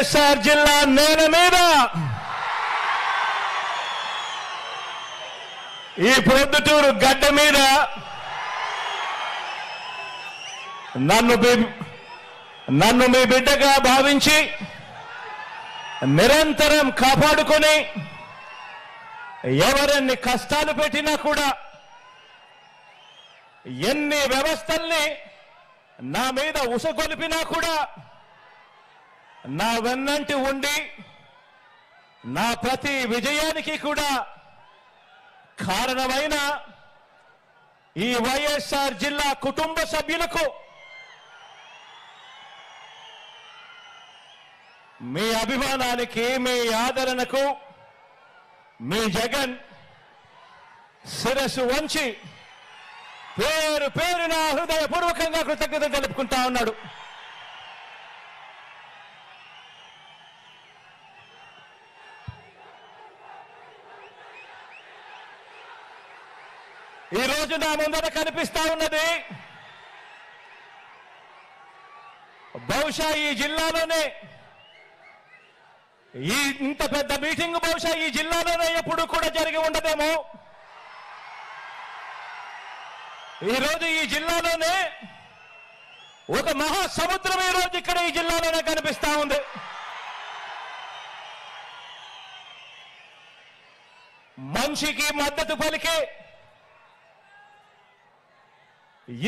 వైఎస్ఆర్ జిల్లా నేల మీద ఈ ప్రొద్దుటూరు గడ్డ మీద నన్ను మీ బిడ్డగా భావించి నిరంతరం కాపాడుకొని ఎవరెన్ని కష్టాలు పెట్టినా కూడా ఎన్ని వ్యవస్థల్ని నా మీద ఉసగొలిపినా కూడా నా వెన్నంటి ఉండి నా ప్రతి విజయానికి కూడా కారణమైన ఈ వైఎస్ఆర్ జిల్లా కుటుంబ సభ్యులకు మీ అభిమానానికి మీ ఆదరణకు మీ జగన్ శిరస్సు వంచి పేరు పేరున హృదయపూర్వకంగా కృతజ్ఞత తెలుపుకుంటా ఉన్నాడు. ఈ రోజు నా ముందర కనిపిస్తా ఉన్నది బహుశా ఈ జిల్లాలోనే ఇంత పెద్ద మీటింగ్ బహుశా ఈ జిల్లాలోనే ఎప్పుడు కూడా జరిగి ఉండదేమో. ఈరోజు ఈ జిల్లాలోనే ఒక మహాసముద్రం ఈ రోజు ఇక్కడ ఈ జిల్లాలోనే కనిపిస్తా ఉంది. మనిషికి మద్దతు పలికే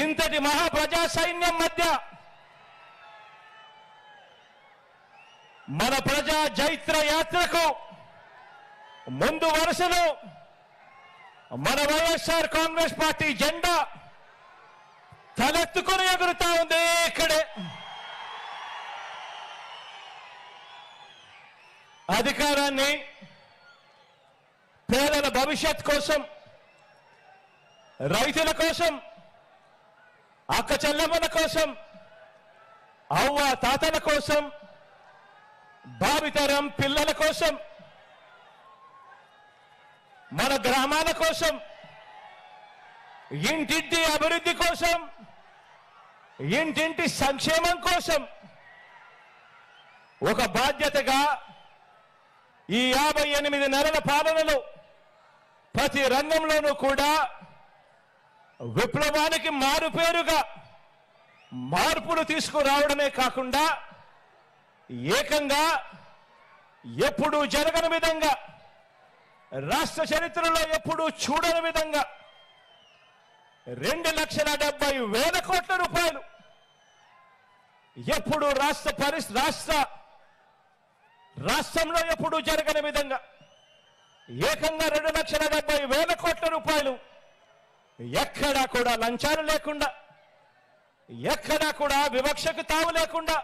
ఇంతటి మహాప్రజా సైన్యం మధ్య మన ప్రజా జైత్ర యాత్రకు ముందు వరుసలో మన వైఎస్ఆర్ కాంగ్రెస్ పార్టీ జెండా తలెత్తుకుని ఎగురుతా ఉంది. ఇక్కడే అధికారాన్ని పేదల భవిష్యత్ కోసం, రైతుల కోసం, అక్క చెల్లెమ్మల కోసం, అవ్వ తాతల కోసం, భావితరం పిల్లల కోసం, మన గ్రామాల కోసం, ఇంటింటి అభివృద్ధి కోసం, ఇంటింటి సంక్షేమం కోసం ఒక బాధ్యతగా ఈ 58 నెలల పాలనలో ప్రతి రంగంలోనూ కూడా విప్లవానికి మారుపేరుగా మార్పులు తీసుకురావడమే కాకుండా ఏకంగా ఎప్పుడూ జరగని విధంగా, రాష్ట్ర చరిత్రలో ఎప్పుడూ చూడని విధంగా 2,70,000 కోట్ల రూపాయలు ఎప్పుడు రాష్ట్రంలో ఎప్పుడూ జరగని విధంగా ఏకంగా 2,70,000 కోట్ల రూపాయలు ఎక్కడా కూడా లంచాలు లేకుండా, ఎక్కడా కూడా వివక్షకు తావు లేకుండా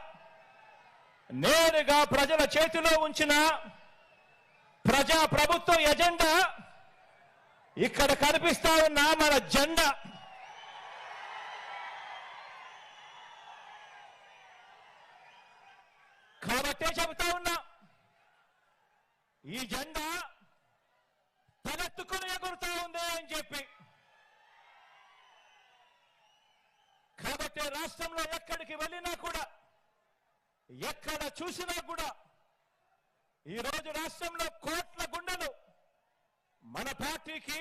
నేరుగా ప్రజల చేతిలో ఉంచిన ప్రజా ప్రభుత్వ ఎజెండా ఇక్కడ కనిపిస్తా ఉన్న మన జెండా. కాబట్టే చెబుతా ఉన్నా, ఈ జెండా తలెత్తుకుని ఎగురుతా ఉంది అని చెప్పి. కాబట్టి రాష్ట్రంలో ఎక్కడికి వెళ్ళినా కూడా, ఎక్కడ చూసినా కూడా ఈరోజు రాష్ట్రంలో కోట్ల గుండెలు మన పార్టీకి,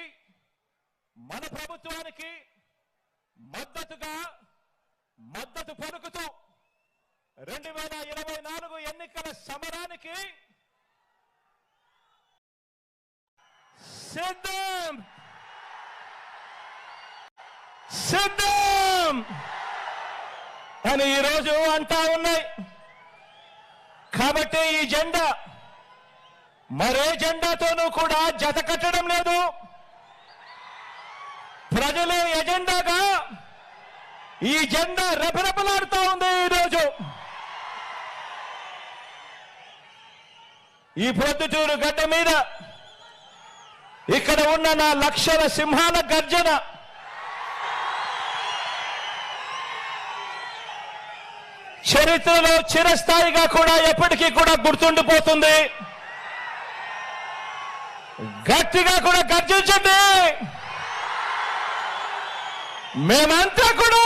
మన ప్రభుత్వానికి మద్దతు పలుకుతూ 2024 ఎన్నికల సమరానికి సిద్ధం అని ఈరోజు అంటా ఉన్నాయి. కాబట్టి ఈ జెండా మరే జెండాతోనూ కూడా జత కట్టడం లేదు. ప్రజలే ఎజెండాగా ఈ జెండా రెపరెపలాడుతూ ఉంది. ఈరోజు ఈ ప్రొద్దుటూరు గడ్డ మీద ఇక్కడ ఉన్న నా లక్షల సింహాల గర్జన చరిత్రలో చిరస్థాయిగా కూడా ఎప్పటికీ కూడా గుర్తుండిపోతుంది. గట్టిగా కూడా గర్జించండి. మేమంతా కూడా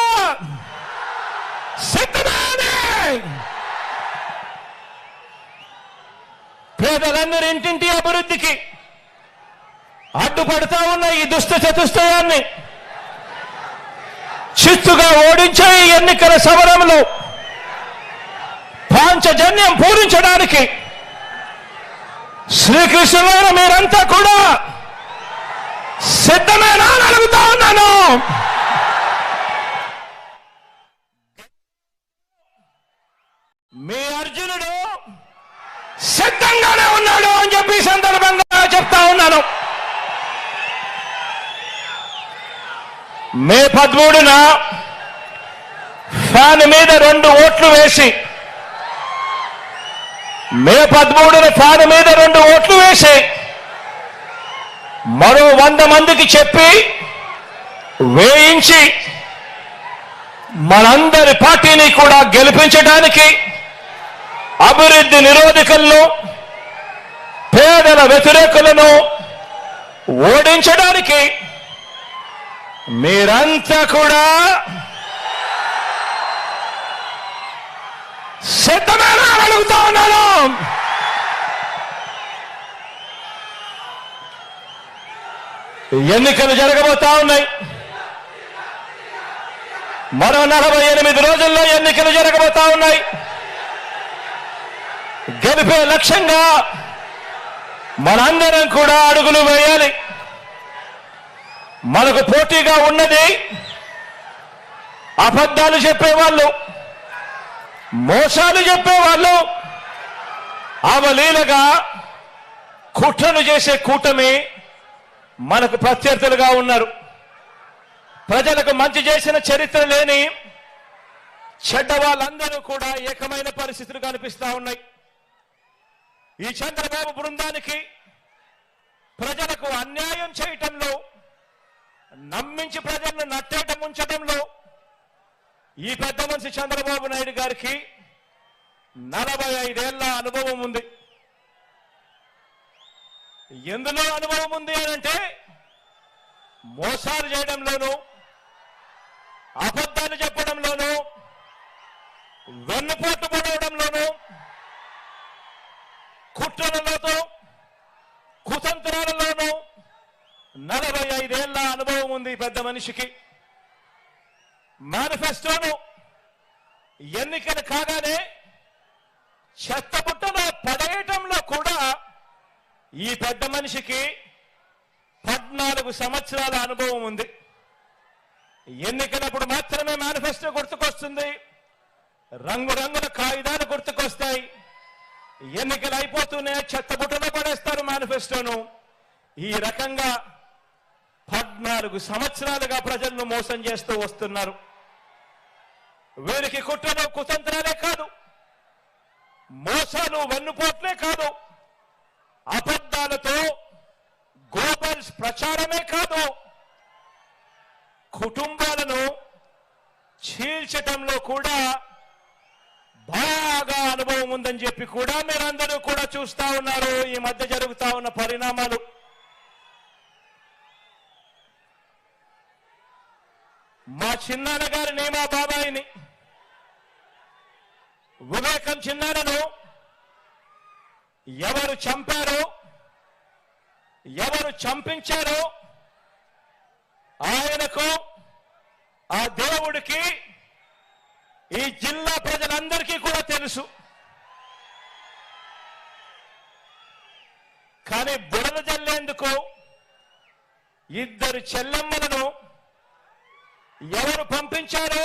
సిద్ధమే. పేదలందరి ఇంటింటి అభివృద్ధికి అడ్డుపడతా ఉన్న ఈ దుష్ట చతుష్టయాన్ని చిత్తుగా ఓడించే ఈ ఎన్నికల సమరంలో పాంచజన్యం పూరించడానికి శ్రీకృష్ణుడు మీరంతా కూడా సిద్ధమేనా అని అడుగుతా ఉన్నాను. మీ అర్జునుడు సిద్ధంగానే ఉన్నాడు అని చెప్పి సందర్భంగా చెప్తా ఉన్నాను. మే 13న ఫ్యాన్ మీద 2 ఓట్లు వేసి మరో 100 మందికి చెప్పి వేయించి మనందరి పార్టీని కూడా గెలిపించడానికి, అభివృద్ధి నిరోధకులను పేదల వ్యతిరేకులను ఓడించడానికి మీరంతా కూడా సిద్ధమేనా అని అడుగుతా ఉన్నాను. ఎన్నికలు జరగబోతా ఉన్నాయి. మరో 48 రోజుల్లో ఎన్నికలు జరగబోతా ఉన్నాయి. గెలిపే లక్ష్యంగా మనందరం కూడా అడుగులు వేయాలి. మనకు పోటీగా ఉన్నది అబద్ధాలు చెప్పేవాళ్ళు, మోసాలు చెప్పేవాళ్ళు, అవలీలగా కుట్రలు చేసే కూటమి మనకు ప్రత్యర్థులుగా ఉన్నారు. ప్రజలకు మంచి చేసిన చరిత్ర లేని చెడ్డ వాళ్ళందరూ కూడా ఏకమైన పరిస్థితులు కనిపిస్తా ఉన్నాయి. ఈ చంద్రబాబు బృందానికి ప్రజలకు అన్యాయం చేయటంలో, నమ్మించి ప్రజలను నట్టేట ముంచడంలో ఈ పెద్ద మనిషి చంద్రబాబు నాయుడు గారికి 45 ఏళ్ల అనుభవం ఉంది. ఎందులో అనుభవం ఉంది అనంటే మోసాలు చేయడంలోనూ, అబద్ధాలు చెప్పడంలోనూ, వెన్నుపోటు పడవడంలోనూ, కుట్రలతో కుతంత్రాలలోనూ 45 ఏళ్ల అనుభవం ఉంది పెద్ద మనిషికి. మేనిఫెస్టోను ఎన్నికలు కాగానే చెత్తబుట్టలో పడేయటంలో కూడా ఈ పెద్ద మనిషికి 14 సంవత్సరాల అనుభవం ఉంది. ఎన్నికలప్పుడు మాత్రమే మేనిఫెస్టో గుర్తుకొస్తుంది, రంగురంగుల కాగితాలు గుర్తుకొస్తాయి. ఎన్నికలు అయిపోతూనే చెత్తబుట్టలో పడేస్తారు మేనిఫెస్టోను. ఈ రకంగా 14 సంవత్సరాలుగా ప్రజలను మోసం చేస్తూ వస్తున్నారు. వీరికి కుట్రలు కుతంత్రాలే కాదు, మోసాలు వెన్నుపోట్లే కాదు, అబద్ధాలతో గోబల్స్ ప్రచారమే కాదు, కుటుంబాలను చీల్చటంలో కూడా బాగా అనుభవం ఉందని చెప్పి కూడా మీరందరూ కూడా చూస్తా ఉన్నారు. ఈ మధ్య జరుగుతా ఉన్న పరిణామాలు. మా చిన్నాన్న గారిని, మా బాబాయిని, వివేకం చిన్నాన్నను ఎవరు చంపారో, ఎవరు చంపించారో ఆయనకు, ఆ దేవుడికి, ఈ జిల్లా ప్రజలందరికీ కూడా తెలుసు. కానీ బురద జల్లేందుకు 2 చెల్లెమ్మలను ఎవరు పంపించారో,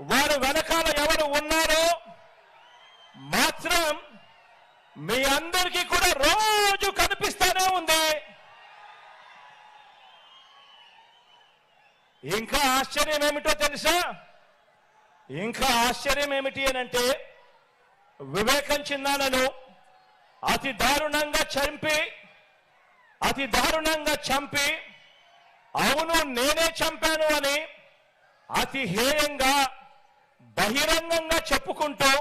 వారు వెనకాల ఎవరు ఉన్నారో మాత్రం మీ అందరికీ కూడా రోజు కనిపిస్తానే ఉంది. ఇంకా ఆశ్చర్యం ఏమిటో తెలుసా? ఇంకా ఆశ్చర్యం ఏమిటి అనంటే, వివేకం చిన్నాన్నను అతి దారుణంగా చంపి అవును నేనే చంపాను అని అతి హేయంగా బహిరంగంగా చెప్పుకుంటూ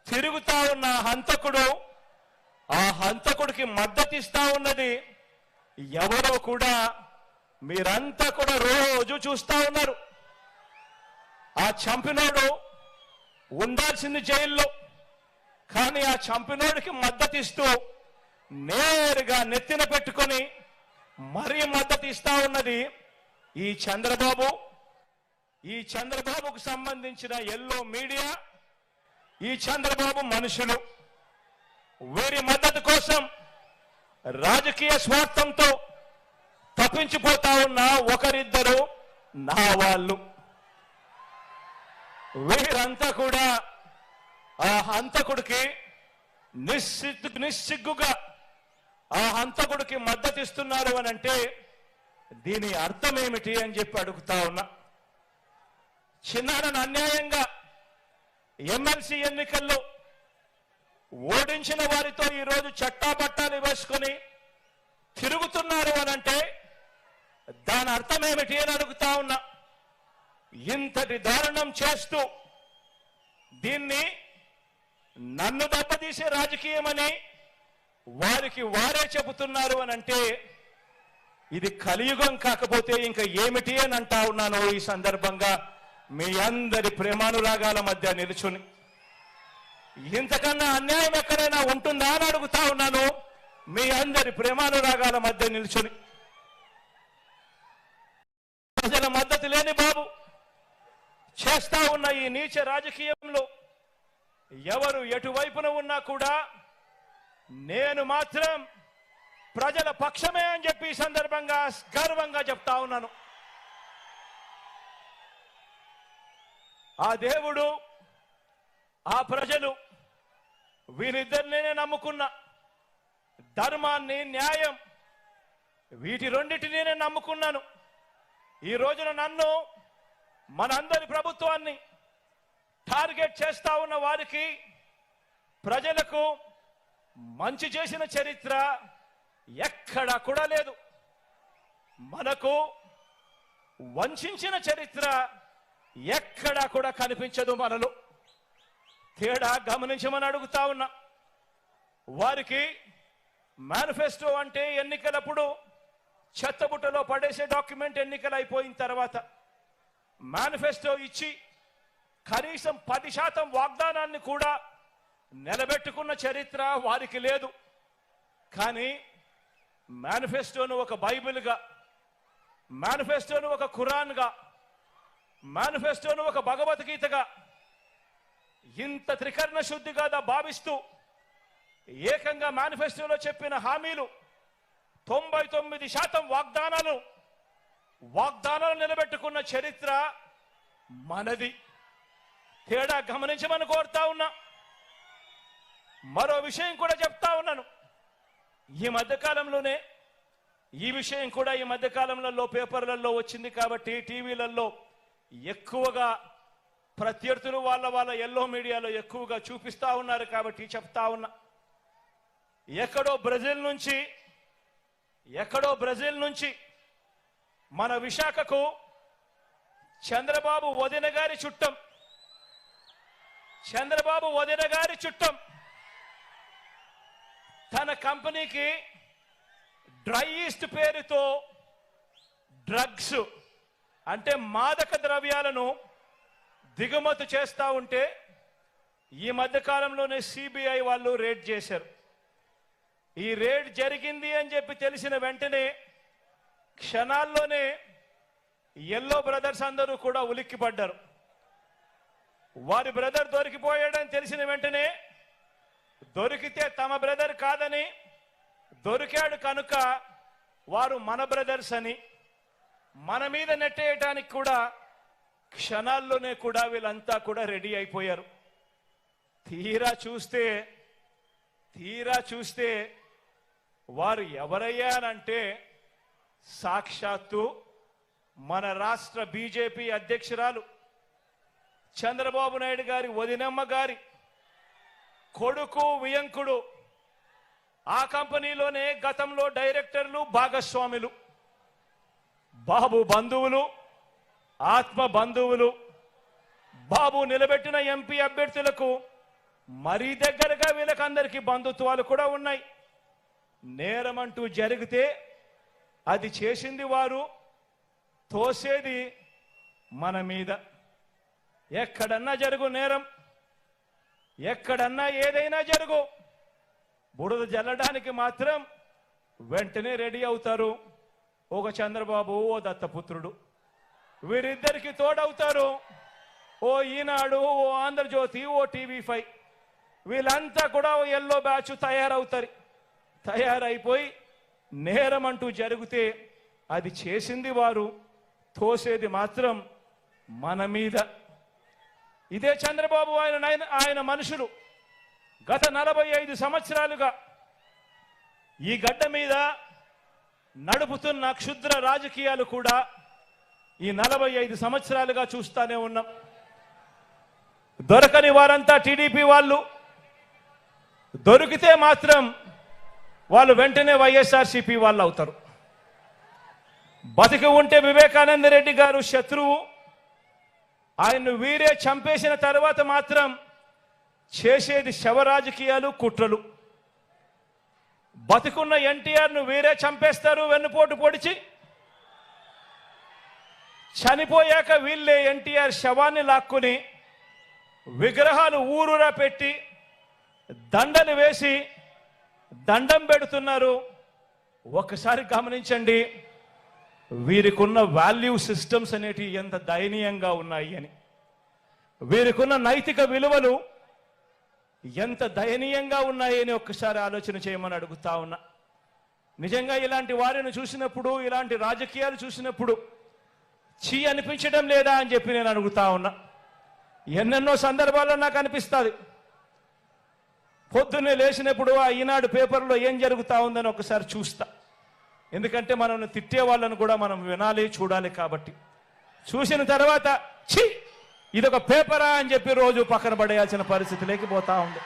తిరుగుతా ఉన్న హంతకుడు, ఆ హంతకుడికి మద్దతిస్తా ఉన్నది ఎవరో కూడా మీరంతా కూడా రోజు చూస్తా ఉన్నారు. ఆ చంపినోడు ఉండాల్సింది జైల్లో, కానీ ఆ చంపినోడికి మద్దతు ఇస్తూ నేరుగా నెత్తిన పెట్టుకొని మరీ మద్దతు ఇస్తా ఉన్నది ఈ చంద్రబాబు, ఈ చంద్రబాబుకు సంబంధించిన ఎల్లో మీడియా, ఈ చంద్రబాబు మనుషులు. వీరి మద్దతు కోసం రాజకీయ స్వార్థంతో తప్పించిపోతా ఉన్న ఒకరిద్దరు నా వాళ్ళు. వీరంతా కూడా ఆ హంతకుడికి నిస్సిగ్గుగా ఆ హంతకుడికి మద్దతు ఇస్తున్నారు అని అంటే దీని అర్థం ఏమిటి అని చెప్పి అడుగుతా ఉన్నా. చిన్నారని అన్యాయంగా ఎమ్మెల్సీ ఎన్నికల్లో ఓడించిన వారితో ఈరోజు చట్టాపట్టాలు వేసుకొని తిరుగుతున్నారు అని అంటే దాని అర్థం ఏమిటి అని అడుగుతా ఉన్నా. ఇంతటి దారుణం చేస్తూ దీన్ని నన్ను దెబ్బతీసే రాజకీయమని వారికి వారే చెబుతున్నారు అని అంటే ఇది కలియుగం కాకపోతే ఇంకా ఏమిటి అని అంటా ఉన్నాను. ఈ సందర్భంగా మీ అందరి ప్రేమానురాగాల మధ్య నిలుచుని ఇంతకన్నా అన్యాయం ఎక్కడైనా ఉంటుందా అని అడుగుతా ఉన్నాను. మీ అందరి ప్రేమానురాగాల మధ్య నిలుచుని ప్రజల మద్దతు లేని బాబు చేస్తా ఉన్న ఈ నీచ రాజకీయంలో ఎవరు ఎటువైపున ఉన్నా కూడా నేను మాత్రం ప్రజల పక్షమే అని చెప్పి ఈ సందర్భంగా గర్వంగా చెప్తా ఉన్నాను. ఆ దేవుడు, ఆ ప్రజలు వీరిద్దరినే నమ్ముకున్న ధర్మాన్ని, న్యాయం వీటి రెండింటినీ నేను నమ్ముకున్నాను. ఈ రోజున నన్ను, మనందరి ప్రభుత్వాన్ని టార్గెట్ చేస్తా ఉన్న వారికి, ప్రజలకు మంచి చేసిన చరిత్ర ఎక్కడా కూడా లేదు. మనకు వంచిన చరిత్ర ఎక్కడా కూడా కనిపించదు. మనలో తేడా గమనించమని అడుగుతా ఉన్నా. వారికి మేనిఫెస్టో అంటే ఎన్నికలప్పుడు చెత్తబుట్టలో పడేసే డాక్యుమెంట్. ఎన్నికలు అయిపోయిన తర్వాత మేనిఫెస్టో ఇచ్చి కనీసం 10% వాగ్దానాన్ని కూడా నిలబెట్టుకున్న చరిత్ర వారికి లేదు. కానీ మేనిఫెస్టోను ఒక బైబిల్గా, మేనిఫెస్టోను ఒక ఖురాన్గా, మేనిఫెస్టోను ఒక భగవద్గీతగా ఇంత త్రికరణ శుద్ధిగా భావిస్తూ ఏకంగా మేనిఫెస్టోలో చెప్పిన హామీలు 99% వాగ్దానాలు నిలబెట్టుకున్న చరిత్ర మనది. తేడా గమనించమని కోరుతా ఉన్నా. మరో విషయం కూడా చెప్తా ఉన్నాను. ఈ మధ్యకాలంలోనే ఈ విషయం కూడా ఈ మధ్యకాలంలో పేపర్లలో వచ్చింది కాబట్టి టీవీలలో ఎక్కువగా ప్రత్యర్థులు వాళ్ళ ఎల్లో మీడియాలో ఎక్కువగా చూపిస్తా ఉన్నారు కాబట్టి చెప్తా ఉన్నా. ఎక్కడో బ్రెజిల్ నుంచి మన విశాఖకు చంద్రబాబు వదిన గారి చుట్టం తన కంపెనీకి డ్రై ఈస్ట్ పేరుతో డ్రగ్స్ అంటే మాదక ద్రవ్యాలను దిగుమతి చేస్తా ఉంటే ఈ మధ్య కాలంలోనే సిబిఐ వాళ్ళు రేడ్ చేశారు. ఈ రేడ్ జరిగింది అని చెప్పి తెలిసిన వెంటనే క్షణాల్లోనే ఎల్లో బ్రదర్స్ అందరూ కూడా ఉలిక్కిపడ్డారు. వారి బ్రదర్ దొరికిపోయాడని తెలిసిన వెంటనే దొరికితే తమ బ్రదర్ కాదని, దొరికాడు కనుక వారు మన బ్రదర్స్ అని మన మీద నెట్టేయటానికి కూడా క్షణాల్లోనే కూడా వీళ్ళంతా కూడా రెడీ అయిపోయారు. తీరా చూస్తే వారు ఎవరయ్యానంటే సాక్షాత్తు మన రాష్ట్ర బీజేపీ అధ్యక్షురాలు చంద్రబాబు నాయుడు గారి వదినమ్మ గారి కొడుకు వియంకుడు. ఆ కంపెనీలోనే గతంలో డైరెక్టర్లు, భాగస్వాములు, బాబు బంధువులు, ఆత్మ బంధువులు, బాబు నిలబెట్టిన ఎంపీ అభ్యర్థులకు మరీ దగ్గరగా వీళ్ళకందరికీ బంధుత్వాలు కూడా ఉన్నాయి. నేరమంటూ జరిగితే అది చేసింది వారు, తోసేది మన మీద. ఎక్కడన్నా జరుగు నేరం, ఎక్కడన్నా ఏదైనా జరుగు బురద జల్లడానికి మాత్రం వెంటనే రెడీ అవుతారు. ఒక చంద్రబాబు, ఓ దత్తపుత్రుడు, వీరిద్దరికి తోడవుతారు ఓ ఈనాడు, ఓ ఆంధ్రజ్యోతి, ఓ టీవీ5. వీళ్ళంతా కూడా ఓ ఎల్లో బ్యాచ్ తయారైపోయి నేరం అంటూ జరిగితే అది చేసింది వారు, తోసేది మాత్రం మన మీద. ఇదే చంద్రబాబు ఆయన మనుషులు గత 45 సంవత్సరాలుగా ఈ గడ్డ మీద నడుపుతున్న క్షుద్ర రాజకీయాలు కూడా ఈ 45 సంవత్సరాలుగా చూస్తానే ఉన్నాం. దొరకని వారంతా టీడీపీ వాళ్ళు, దొరికితే మాత్రం వాళ్ళు వెంటనే వైఎస్ఆర్సీపీ వాళ్ళు అవుతారు. బతికి ఉంటే వివేకానంద రెడ్డి గారు శత్రువు, ఆయన్ను వీరే చంపేసిన తర్వాత మాత్రం చేసేది శవ రాజకీయాలు, కుట్రలు. బతికున్న ఎన్టీఆర్ను వీరే చంపేస్తారు వెన్నుపోటు పొడిచి, చనిపోయాక వీళ్ళే ఎన్టీఆర్ శవాన్ని లాక్కుని విగ్రహాలు ఊరూరా పెట్టి దండలు వేసి దండం పెడుతున్నారు. ఒక్కసారి గమనించండి వీరికున్న వాల్యూ సిస్టమ్స్ అనేటివి ఎంత దయనీయంగా ఉన్నాయి అని, వీరికున్న నైతిక విలువలు ఎంత దయనీయంగా ఉన్నాయి అని ఒక్కసారి ఆలోచన చేయమని అడుగుతా ఉన్నా. నిజంగా ఇలాంటి వారిని చూసినప్పుడు, ఇలాంటి రాజకీయాలు చూసినప్పుడు చీ అనిపించడం లేదా అని చెప్పి నేను అడుగుతా ఉన్నా. ఎన్నెన్నో సందర్భాల్లో నాకు అనిపిస్తుంది. పొద్దున్నే లేచినప్పుడు ఆ ఈనాడు పేపర్లో ఏం జరుగుతూ ఉందని ఒకసారి చూస్తా. ఎందుకంటే మనల్ని తిట్టే వాళ్ళను కూడా మనం వినాలి, చూడాలి. కాబట్టి చూసిన తర్వాత ఛీ ఇదొక పేపరా అని చెప్పి రోజు పక్కన పడేయాల్సిన పరిస్థితి లేకపోతా ఉంది.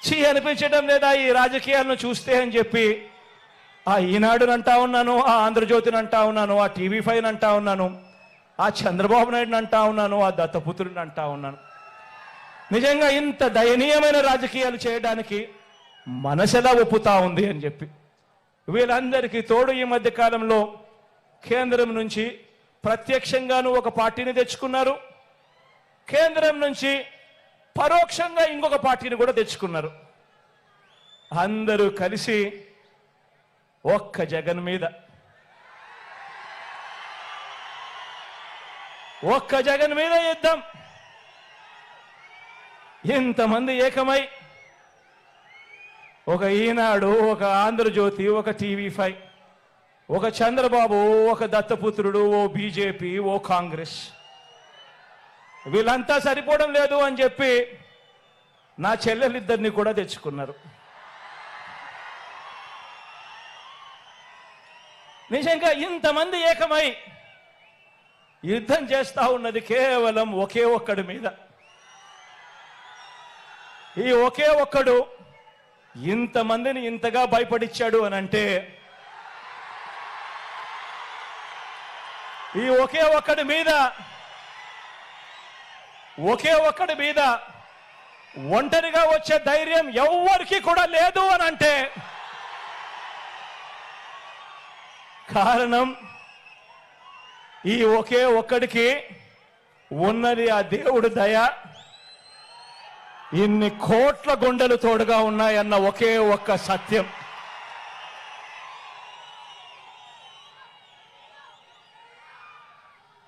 ఛీ అనిపించడం లేదా ఈ రాజకీయాలను చూస్తే అని చెప్పి ఆ ఈనాడుని అంటా ఉన్నాను, ఆ ఆంధ్రజ్యోతిని అంటా ఉన్నాను, ఆ టీవీ5 అంటా ఉన్నాను, ఆ చంద్రబాబు నాయుడుని అంటా ఉన్నాను, ఆ దత్తపుత్రుడిని అంటా ఉన్నాను. నిజంగా ఇంత దయనీయమైన రాజకీయాలు చేయడానికి మనసెలా ఒప్పుతా ఉంది అని చెప్పి. వీళ్ళందరికీ తోడు ఈ మధ్య కాలంలో కేంద్రం నుంచి ప్రత్యక్షంగాను ఒక పార్టీని తెచ్చుకున్నారు, కేంద్రం నుంచి పరోక్షంగా ఇంకొక పార్టీని కూడా తెచ్చుకున్నారు. అందరూ కలిసి ఒక్క జగన్ మీద, ఒక్క జగన్ మీద యుద్ధం. ఇంతమంది ఏకమై ఒక ఈనాడు, ఒక ఆంధ్రజ్యోతి, ఒక టీవీ5, ఒక చంద్రబాబు, ఒక దత్తపుత్రుడు, ఓ బీజేపీ, ఓ కాంగ్రెస్, వీళ్ళంతా సరిపోవడం లేదు అని చెప్పి నా చెల్లెలిద్దరిని కూడా తెచ్చుకున్నారు. నిజంగా ఇంతమంది ఏకమై యుద్ధం చేస్తా ఉన్నది కేవలం ఒకే ఒక్కడి మీద. ఈ ఒకే ఒక్కడు ఇంతమందిని ఇంతగా భయపడిచ్చాడు అని అంటే ఈ ఒకే ఒక్కడి మీద ఒంటరిగా వచ్చే ధైర్యం ఎవ్వరికి కూడా లేదు అని అంటే కారణం ఈ ఒకే ఒక్కడికి ఉన్నది ఆ దేవుడి దయ. ఇన్ని కోట్ల గుండెలు తోడుగా ఉన్నాయన్న ఒకే ఒక్క సత్యం.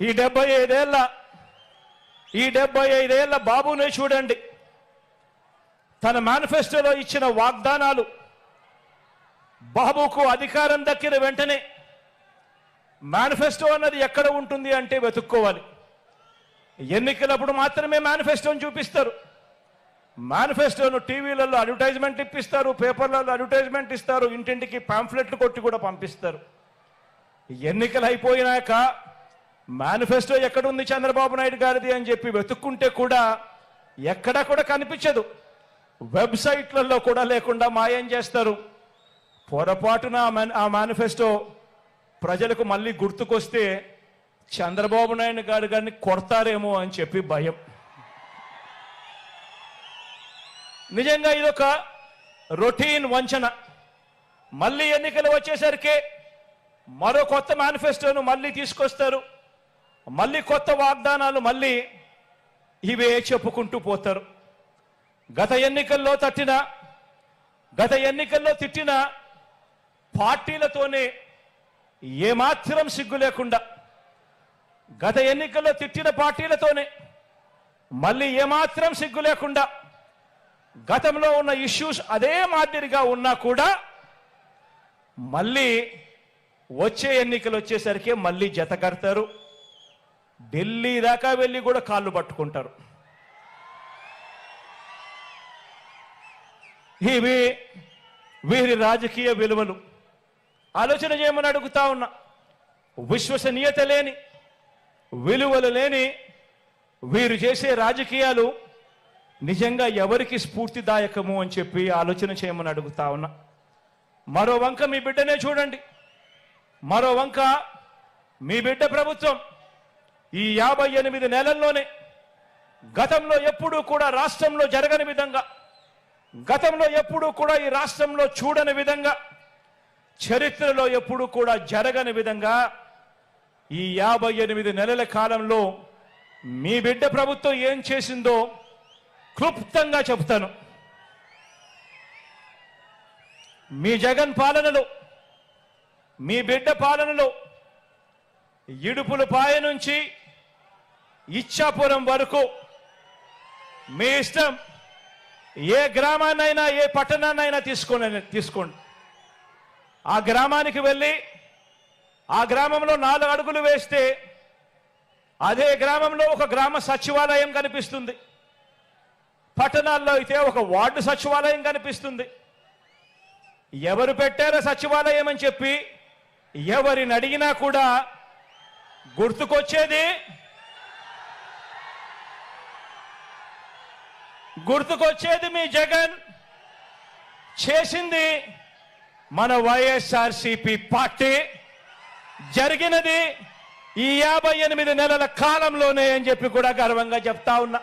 ఈ 75 ఏళ్ల బాబునే చూడండి. తన మేనిఫెస్టోలో ఇచ్చిన వాగ్దానాలు, బాబుకు అధికారం దక్కిన వెంటనే మేనిఫెస్టో అన్నది ఎక్కడ ఉంటుంది అంటే వెతుక్కోవాలి. ఎన్నికలప్పుడు మాత్రమే మేనిఫెస్టోని చూపిస్తారు. మేనిఫెస్టోను టీవీలలో అడ్వర్టైజ్మెంట్ ఇప్పిస్తారు, పేపర్లలో అడ్వర్టైజ్మెంట్ ఇస్తారు, ఇంటింటికి పాంఫ్లెట్లు కొట్టి కూడా పంపిస్తారు. ఎన్నికలు అయిపోయినాక మేనిఫెస్టో ఎక్కడుంది చంద్రబాబు నాయుడు గారిది అని చెప్పి వెతుక్కుంటే కూడా ఎక్కడా కూడా కనిపించదు. వెబ్సైట్లలో కూడా లేకుండా మాయం చేస్తారు. పొరపాటున ఆ మేనిఫెస్టో ప్రజలకు మళ్ళీ గుర్తుకొస్తే చంద్రబాబు నాయుడు గారిని కొడతారేమో అని చెప్పి భయం. నిజంగా ఇదొక రొటీన్ వంచన. మళ్ళీ ఎన్నికలు వచ్చేసరికి మరో కొత్త మేనిఫెస్టోను మళ్ళీ తీసుకొస్తారు, మళ్ళీ కొత్త వాగ్దానాలు మళ్ళీ ఇవే చెప్పుకుంటూ పోతారు. గత ఎన్నికల్లో తిట్టిన పార్టీలతోనే ఏమాత్రం సిగ్గు లేకుండా, గత ఎన్నికల్లో తిట్టిన పార్టీలతోనే మళ్ళీ ఏమాత్రం సిగ్గు లేకుండా, గతంలో ఉన్న ఇష్యూస్ అదే మాదిరిగా ఉన్నా కూడా మళ్ళీ వచ్చే ఎన్నికలు వచ్చేసరికి మళ్ళీ జత కడతారు. ఢిల్లీ దాకా వెళ్ళి కూడా కాళ్ళు పట్టుకుంటారు. ఇవి వీరి రాజకీయ విలువలు. ఆలోచన చేయమని అడుగుతా ఉన్నా. విశ్వసనీయత లేని, విలువలు లేని వీరు చేసే రాజకీయాలు నిజంగా ఎవరికి స్ఫూర్తిదాయకము అని చెప్పి ఆలోచన చేయమని అడుగుతా ఉన్నా. మరో వంక మీ బిడ్డనే చూడండి. మరో వంక మీ బిడ్డ ప్రభుత్వం ఈ 58 నెలల్లోనే గతంలో ఎప్పుడూ కూడా రాష్ట్రంలో జరగని విధంగా, గతంలో ఎప్పుడూ కూడా ఈ రాష్ట్రంలో చూడని విధంగా, చరిత్రలో ఎప్పుడూ కూడా జరగని విధంగా ఈ 58 నెలల కాలంలో మీ బిడ్డ ప్రభుత్వం ఏం చేసిందో క్లుప్తంగా చెప్తాను. మీ జగన్ పాలనలో, మీ బిడ్డ పాలనలో ఇడుపులపాయ నుంచి ఇచ్చాపురం వరకు మీ ఇష్టం, ఏ గ్రామాన్నైనా ఏ పట్టణాన్నైనా తీసుకోండి. ఆ గ్రామానికి వెళ్ళి ఆ గ్రామంలో 4 అడుగులు వేస్తే అదే గ్రామంలో ఒక గ్రామ సచివాలయం కనిపిస్తుంది. పట్టణాల్లో అయితే ఒక వార్డు సచివాలయం కనిపిస్తుంది. ఎవరు పెట్టారో సచివాలయం అని చెప్పి ఎవరిని అడిగినా కూడా గుర్తుకొచ్చేది మీ జగన్ చేసింది మన వైఎస్ఆర్సీపీ పార్టీ. జరిగినది ఈ 58 నెలల కాలంలోనే అని చెప్పి కూడా గర్వంగా చెప్తా ఉన్నా.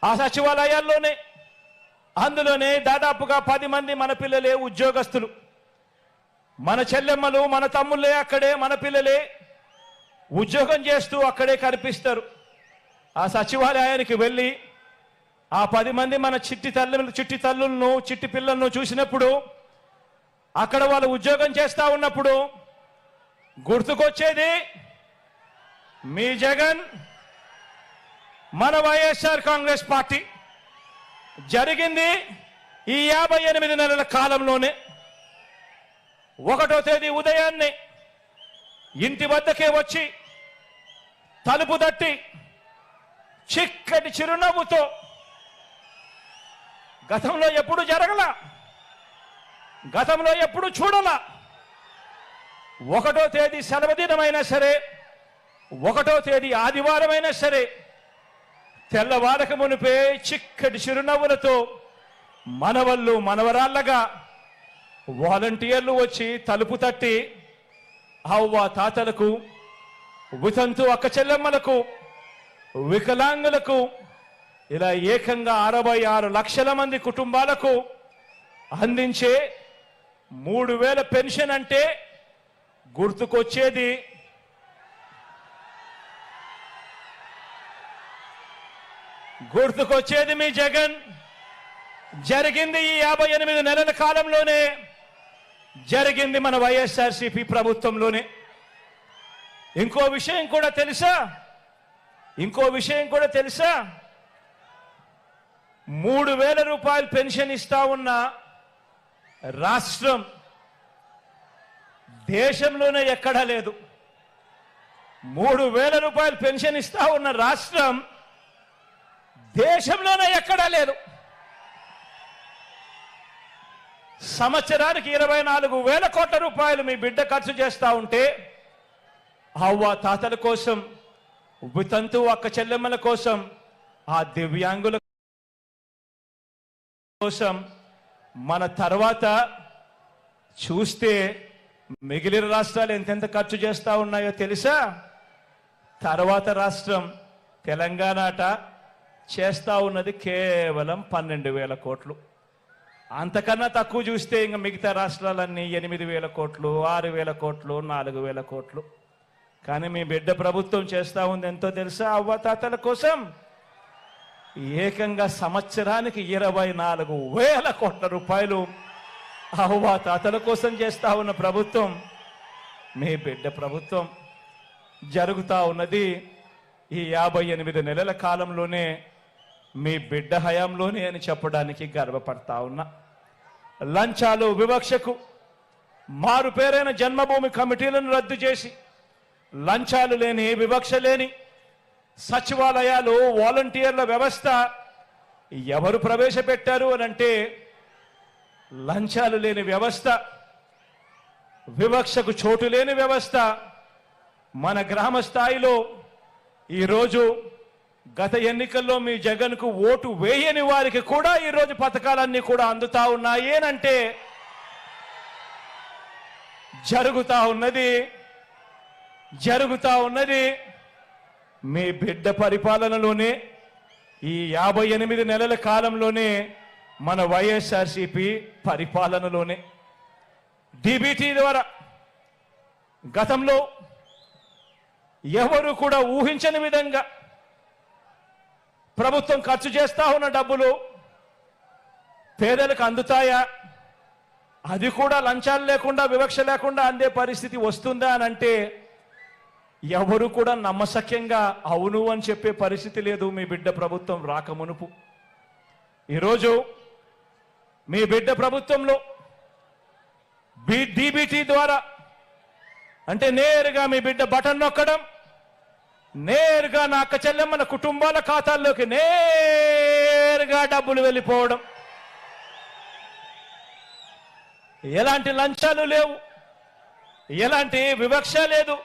ఆ సచివాలయాల్లోనే, అందులోనే దాదాపుగా 10 మంది మన పిల్లలే ఉద్యోగస్తులు, మన చెల్లెమ్మలు మన తమ్ముళ్ళే అక్కడే, మన పిల్లలే ఉద్యోగం చేస్తూ అక్కడే కనిపిస్తారు. ఆ సచివాలయానికి వెళ్ళి ఆ 10 మంది మన చిట్టి తల్లులను చిట్టి పిల్లలను చూసినప్పుడు, అక్కడ వాళ్ళు ఉద్యోగం చేస్తా ఉన్నప్పుడు గుర్తుకొచ్చేది మీ జగన్, మన వైఎస్ఆర్ కాంగ్రెస్ పార్టీ. జరిగింది ఈ 58 నెలల కాలంలోనే. 1వ తేదీ ఉదయాన్నే ఇంటి వద్దకే వచ్చి తలుపు తట్టి చిక్కటి చిరునవ్వుతో, గతంలో ఎప్పుడు జరగలా, గతంలో ఎప్పుడు చూడలా, 1వ తేదీ సెలవు దినమైనా సరే, 1వ తేదీ ఆదివారమైనా సరే, తెల్లవారక మునిపే చిక్కటి చిరునవ్వులతో మనవళ్ళు మనవరాళ్ళగా వాలంటీర్లు వచ్చి తలుపు తట్టి అవ్వ తాతలకు, వితంతు అక్క చెల్లెమ్మలకు, వికలాంగులకు, ఇలా ఏకంగా 66 లక్షల మంది కుటుంబాలకు అందించే 3000 పెన్షన్ అంటే గుర్తుకొచ్చేది మీ జగన్. జరిగింది ఈ 58 నెలల కాలంలోనే, జరిగింది మన వైఎస్ఆర్సీపీ ప్రభుత్వంలోనే. ఇంకో విషయం కూడా తెలుసా? 3000 రూపాయలు పెన్షన్ ఇస్తా ఉన్న రాష్ట్రం దేశంలోనే ఎక్కడా లేదు. 3000 రూపాయలు పెన్షన్ ఇస్తా ఉన్న రాష్ట్రం దేశంలోనే ఎక్కడా లేదు. సంవత్సరానికి 24,000 కోట్ల రూపాయలు మీ బిడ్డ ఖర్చు చేస్తా ఉంటే, అవ్వ తాతల కోసం, వితంతు అక్క చెల్లెమ్మల కోసం, ఆ దివ్యాంగుల కోసం, మన తర్వాత చూస్తే మిగిలిన రాష్ట్రాలు ఎంతెంత ఖర్చు చేస్తా ఉన్నాయో తెలుసా? తర్వాత రాష్ట్రం తెలంగాణ చేస్తా ఉన్నది కేవలం 12,000 కోట్లు. అంతకన్నా తక్కువ చూస్తే ఇంకా మిగతా రాష్ట్రాలన్నీ 8,000 కోట్లు, 6,000 కోట్లు, 4,000 కోట్లు. కానీ మీ బిడ్డ ప్రభుత్వం చేస్తా ఉంది ఎంతో తెలుసా? అవ్వాతాతల కోసం ఏకంగా సంవత్సరానికి 24,000 కోట్ల రూపాయలు అవ్వాతాతల కోసం చేస్తా ఉన్న ప్రభుత్వం మీ బిడ్డ ప్రభుత్వం. జరుగుతా ఉన్నది ఈ 58 నెలల కాలంలోనే, మీ బిడ్డ హయాంలోనే అని చెప్పడానికి గర్వపడతా ఉన్నా. లంచాలు, వివక్షకు మారు పేరైన జన్మభూమి కమిటీలను రద్దు చేసి, లంచాలు లేని, వివక్ష లేని సచివాలయాలు, వాలంటీర్ల వ్యవస్థ ఎవరు ప్రవేశపెట్టారు అనంటే లంచాలు లేని వ్యవస్థ, వివక్షకు చోటు లేని వ్యవస్థ మన గ్రామ స్థాయిలో ఈరోజు గత ఎన్నికల్లో మీ జగన్కు ఓటు వేయని వారికి కూడా ఈరోజు పథకాలన్నీ కూడా అందుతా ఉన్నాయి అంటే జరుగుతా ఉన్నది మీ బిడ్డ పరిపాలనలోనే. ఈ 58 నెలల కాలంలోనే, మన వైఎస్ఆర్సీపీ పరిపాలనలోనే డీబీటీ ద్వారా గతంలో ఎవరు కూడా ఊహించని విధంగా ప్రభుత్వం ఖర్చు చేస్తా ఉన్న డబ్బులు పేదలకు అందుతాయా? అది కూడా లంచాలు లేకుండా, వివక్ష లేకుండా అందే పరిస్థితి వస్తుందా అని అంటే ఎవరు కూడా నమ్మశక్యంగా అవును అని చెప్పే పరిస్థితి లేదు మీ బిడ్డ ప్రభుత్వం రాకమునుపు. ఈరోజు మీ బిడ్డ ప్రభుత్వంలో డీబీటీ ద్వారా అంటే నేరుగా మీ బిడ్డ బటన్ నొక్కడం, నేరుగా నా అక్క చెల్లెమ్మల కుటుంబాల ఖాతాల్లోకి నేరుగా డబ్బులు వెళ్ళిపోవడం, ఎలాంటి లంచాలు లేవు, ఎలాంటి వివక్ష లేదు,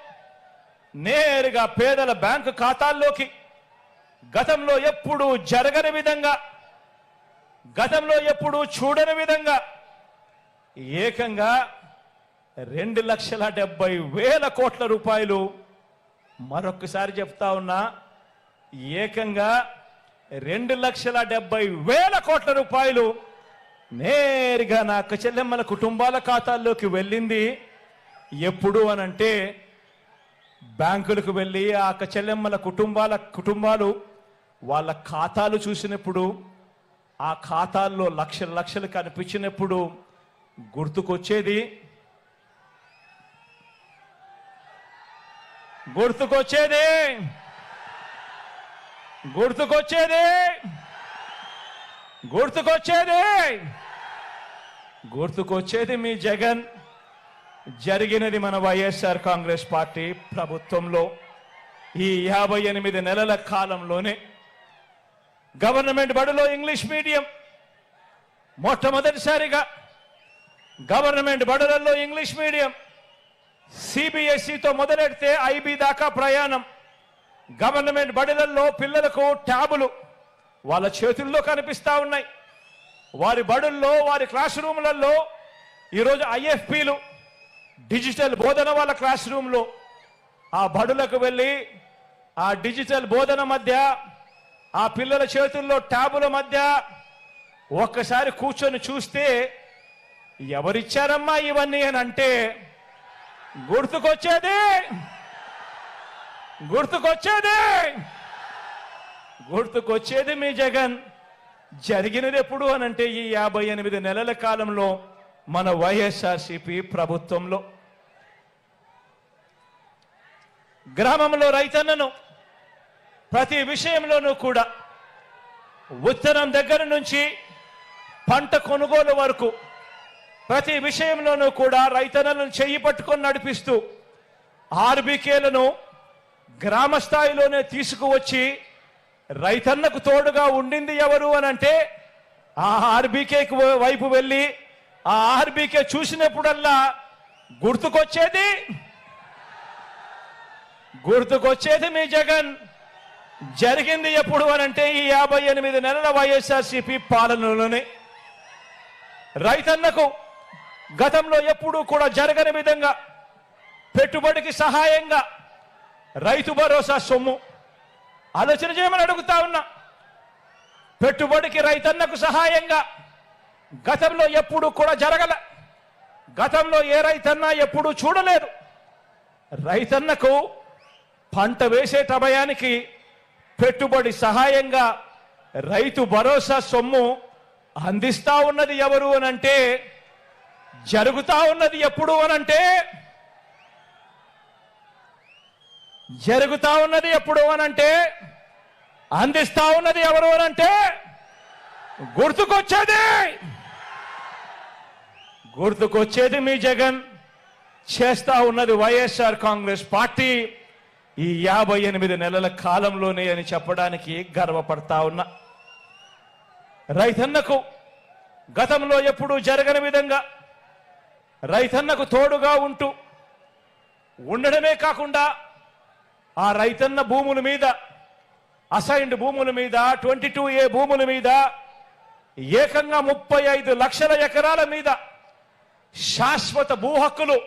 నేరుగా పేదల బ్యాంకు ఖాతాల్లోకి గతంలో ఎప్పుడూ జరగని విధంగా, గతంలో ఎప్పుడూ చూడని విధంగా ఏకంగా 2,70,000 కోట్ల రూపాయలు, మరొకసారి చెప్తా ఉన్నా, ఏకంగా 2,70,000 కోట్ల రూపాయలు నేరుగా నా అక్క చెల్లెమ్మల కుటుంబాల ఖాతాల్లోకి వెళ్ళింది. ఎప్పుడు అనంటే బ్యాంకులకు వెళ్ళి ఆ అక్క చెల్లెమ్మల కుటుంబాలు వాళ్ళ ఖాతాలు చూసినప్పుడు, ఆ ఖాతాల్లో లక్షలు కనిపించినప్పుడు గుర్తుకొచ్చేది మీ జగన్. జరిగినది మన వైఎస్ఆర్ కాంగ్రెస్ పార్టీ ప్రభుత్వంలో ఈ 58 నెలల కాలంలోనే. గవర్నమెంట్ బడులో ఇంగ్లీష్ మీడియం మొట్టమొదటిసారిగా గవర్నమెంట్ బడులలో ఇంగ్లీష్ మీడియం సిబిఎస్ఈతో మొదలెడితే ఐబీ దాకా ప్రయాణం. గవర్నమెంట్ బడులలో పిల్లలకు ట్యాబులు వాళ్ళ చేతుల్లో కనిపిస్తా ఉన్నాయి. వారి బడుల్లో, వారి క్లాస్ రూములలో ఈరోజు ఐఎఫ్పీలు, డిజిటల్ బోధన వాళ్ళ క్లాస్ రూమ్లో. ఆ బడులకు వెళ్ళి ఆ డిజిటల్ బోధన మధ్య, ఆ పిల్లల చేతుల్లో ట్యాబుల మధ్య ఒక్కసారి కూర్చొని చూస్తే ఎవరిచ్చారమ్మా ఇవన్నీ అని అంటే గుర్తుకొచ్చేది మీ జగన్. జరిగినది ఎప్పుడు అనంటే ఈ 58 నెలల కాలంలో మన వైఎస్ఆర్సీపీ ప్రభుత్వంలో. గ్రామంలో రైతన్నను ప్రతి విషయంలోనూ కూడా, ఉత్తరం దగ్గర నుంచి పంట కొనుగోలు వరకు ప్రతి విషయంలోనూ కూడా రైతన్నలను చెయ్యి పట్టుకొని నడిపిస్తూ ఆర్బీకేలను గ్రామ స్థాయిలోనే తీసుకువచ్చి రైతన్నకు తోడుగా ఉండింది ఎవరు అనంటే ఆ ఆర్బీకే వైపు వెళ్ళి ఆ ఆర్బీకే చూసినప్పుడల్లా గుర్తుకొచ్చేది మీ జగన్. జరిగింది ఎప్పుడు అనంటే ఈ 58 నెలల వైఎస్ఆర్సీపీ పాలనలోనే. రైతన్నకు గతంలో ఎప్పుడూ కూడా జరగని విధంగా పెట్టుబడికి సహాయంగా రైతు భరోసా సొమ్ము ఆలోచన చేయమని అడుగుతా ఉన్నా. పెట్టుబడికి రైతన్నకు సహాయంగా గతంలో ఎప్పుడు కూడా జరగల, గతంలో ఏ రైతన్నా ఎప్పుడు చూడలేదు. రైతన్నకు పంట వేసే సమయానికి పెట్టుబడి సహాయంగా రైతు భరోసా సొమ్ము అందిస్తా ఉన్నది ఎవరు అనంటే, జరుగుతా ఉన్నది ఎప్పుడు అనంటే, జరుగుతా ఉన్నది ఎప్పుడు అనంటే, అందిస్తా ఉన్నది ఎవరు అనంటే గుర్తుకొచ్చేది మీ జగన్, చేస్తా ఉన్నది వైఎస్ఆర్ కాంగ్రెస్ పార్టీ ఈ 58 నెలల కాలంలోనే అని చెప్పడానికి గర్వపడతా ఉన్నా. రైతన్నకు గతంలో ఎప్పుడూ జరగని విధంగా రైతన్నకు తోడుగా ఉంటూ ఉండడమే కాకుండా ఆ రైతన్న భూముల మీద, అసైన్డ్ భూముల మీద, 22A భూముల మీద ఏకంగా 35 లక్షల ఎకరాల మీద శాశ్వత భూ హక్కులు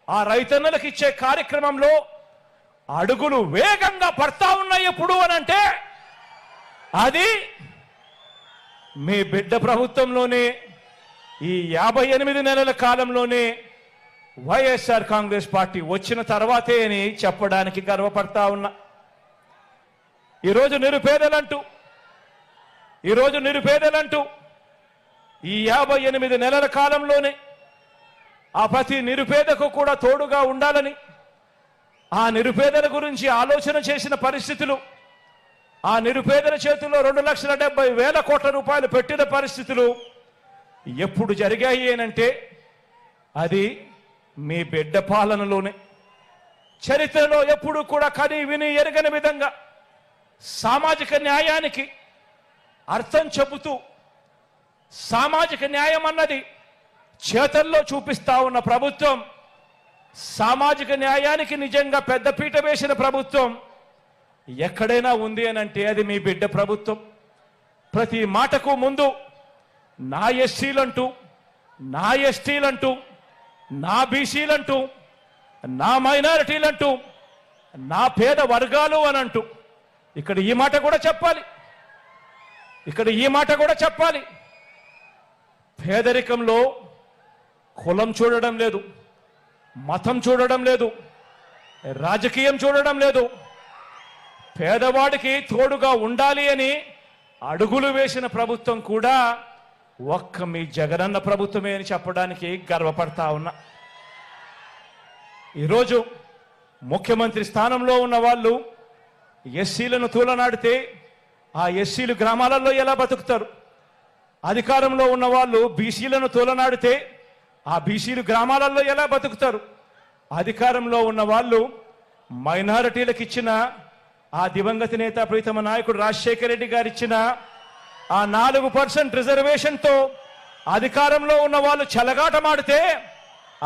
ఆ రైతన్నలకు ఇచ్చే కార్యక్రమంలో అడుగులు వేగంగా పడతా ఉన్నాయి ఎప్పుడు అనంటే అది మీ బిడ్డ ప్రభుత్వంలోనే, ఈ 58 నెలల కాలంలోనే వైఎస్ఆర్ కాంగ్రెస్ పార్టీ వచ్చిన తర్వాతే అని చెప్పడానికి గర్వపడతా ఉన్నా. ఈరోజు నిరుపేదలంటూ ఈ 58 నెలల కాలంలోనే ఆ ప్రతి నిరుపేదకు కూడా తోడుగా ఉండాలని, ఆ నిరుపేదల గురించి ఆలోచన చేసిన పరిస్థితులు, ఆ నిరుపేదల చేతుల్లో 2,70,000 కోట్ల రూపాయలు పెట్టిన పరిస్థితులు ఎప్పుడు జరిగాయి అనంటే అది మీ బిడ్డ పాలనలోనే. చరిత్రలో ఎప్పుడు కూడా కని విని ఎరగని విధంగా సామాజిక న్యాయానికి అర్థం చెబుతూ, సామాజిక న్యాయం అన్నది చేతల్లో చూపిస్తా ఉన్న ప్రభుత్వం, సామాజిక న్యాయానికి నిజంగా పెద్దపీట వేసిన ప్రభుత్వం ఎక్కడైనా ఉంది అనంటే అది మీ బిడ్డ ప్రభుత్వం. ప్రతి మాటకు ముందు నా ఎస్సీలంటూ, నా ఎస్టీలంటూ, నా బీసీలంటూ, నా మైనారిటీలంటూ, నా పేద వర్గాలు అనంటూ ఇక్కడ ఈ మాట కూడా చెప్పాలి. పేదరికంలో కులం చూడడం లేదు, మతం చూడడం లేదు, రాజకీయం చూడడం లేదు. పేదవాడికి తోడుగా ఉండాలి అని అడుగులు వేసిన ప్రభుత్వం కూడా ఒక్క మీ జగనన్న ప్రభుత్వమే అని చెప్పడానికి గర్వపడతా ఉన్నా. ఈరోజు ముఖ్యమంత్రి స్థానంలో ఉన్న వాళ్ళు ఎస్సీలను తూలనాడితే ఆ ఎస్సీలు గ్రామాలలో ఎలా బతుకుతారు? అధికారంలో ఉన్న వాళ్ళు బీసీలను తూలనాడితే ఆ బీసీలు గ్రామాలలో ఎలా బతుకుతారు? అధికారంలో ఉన్న వాళ్ళు మైనారిటీలకు ఇచ్చిన, ఆ దివంగత నేత ప్రీతమ నాయకుడు రాజశేఖర రెడ్డి గారు ఇచ్చిన ఆ 4% రిజర్వేషన్తో అధికారంలో ఉన్న వాళ్ళు చెలగాటమాడితే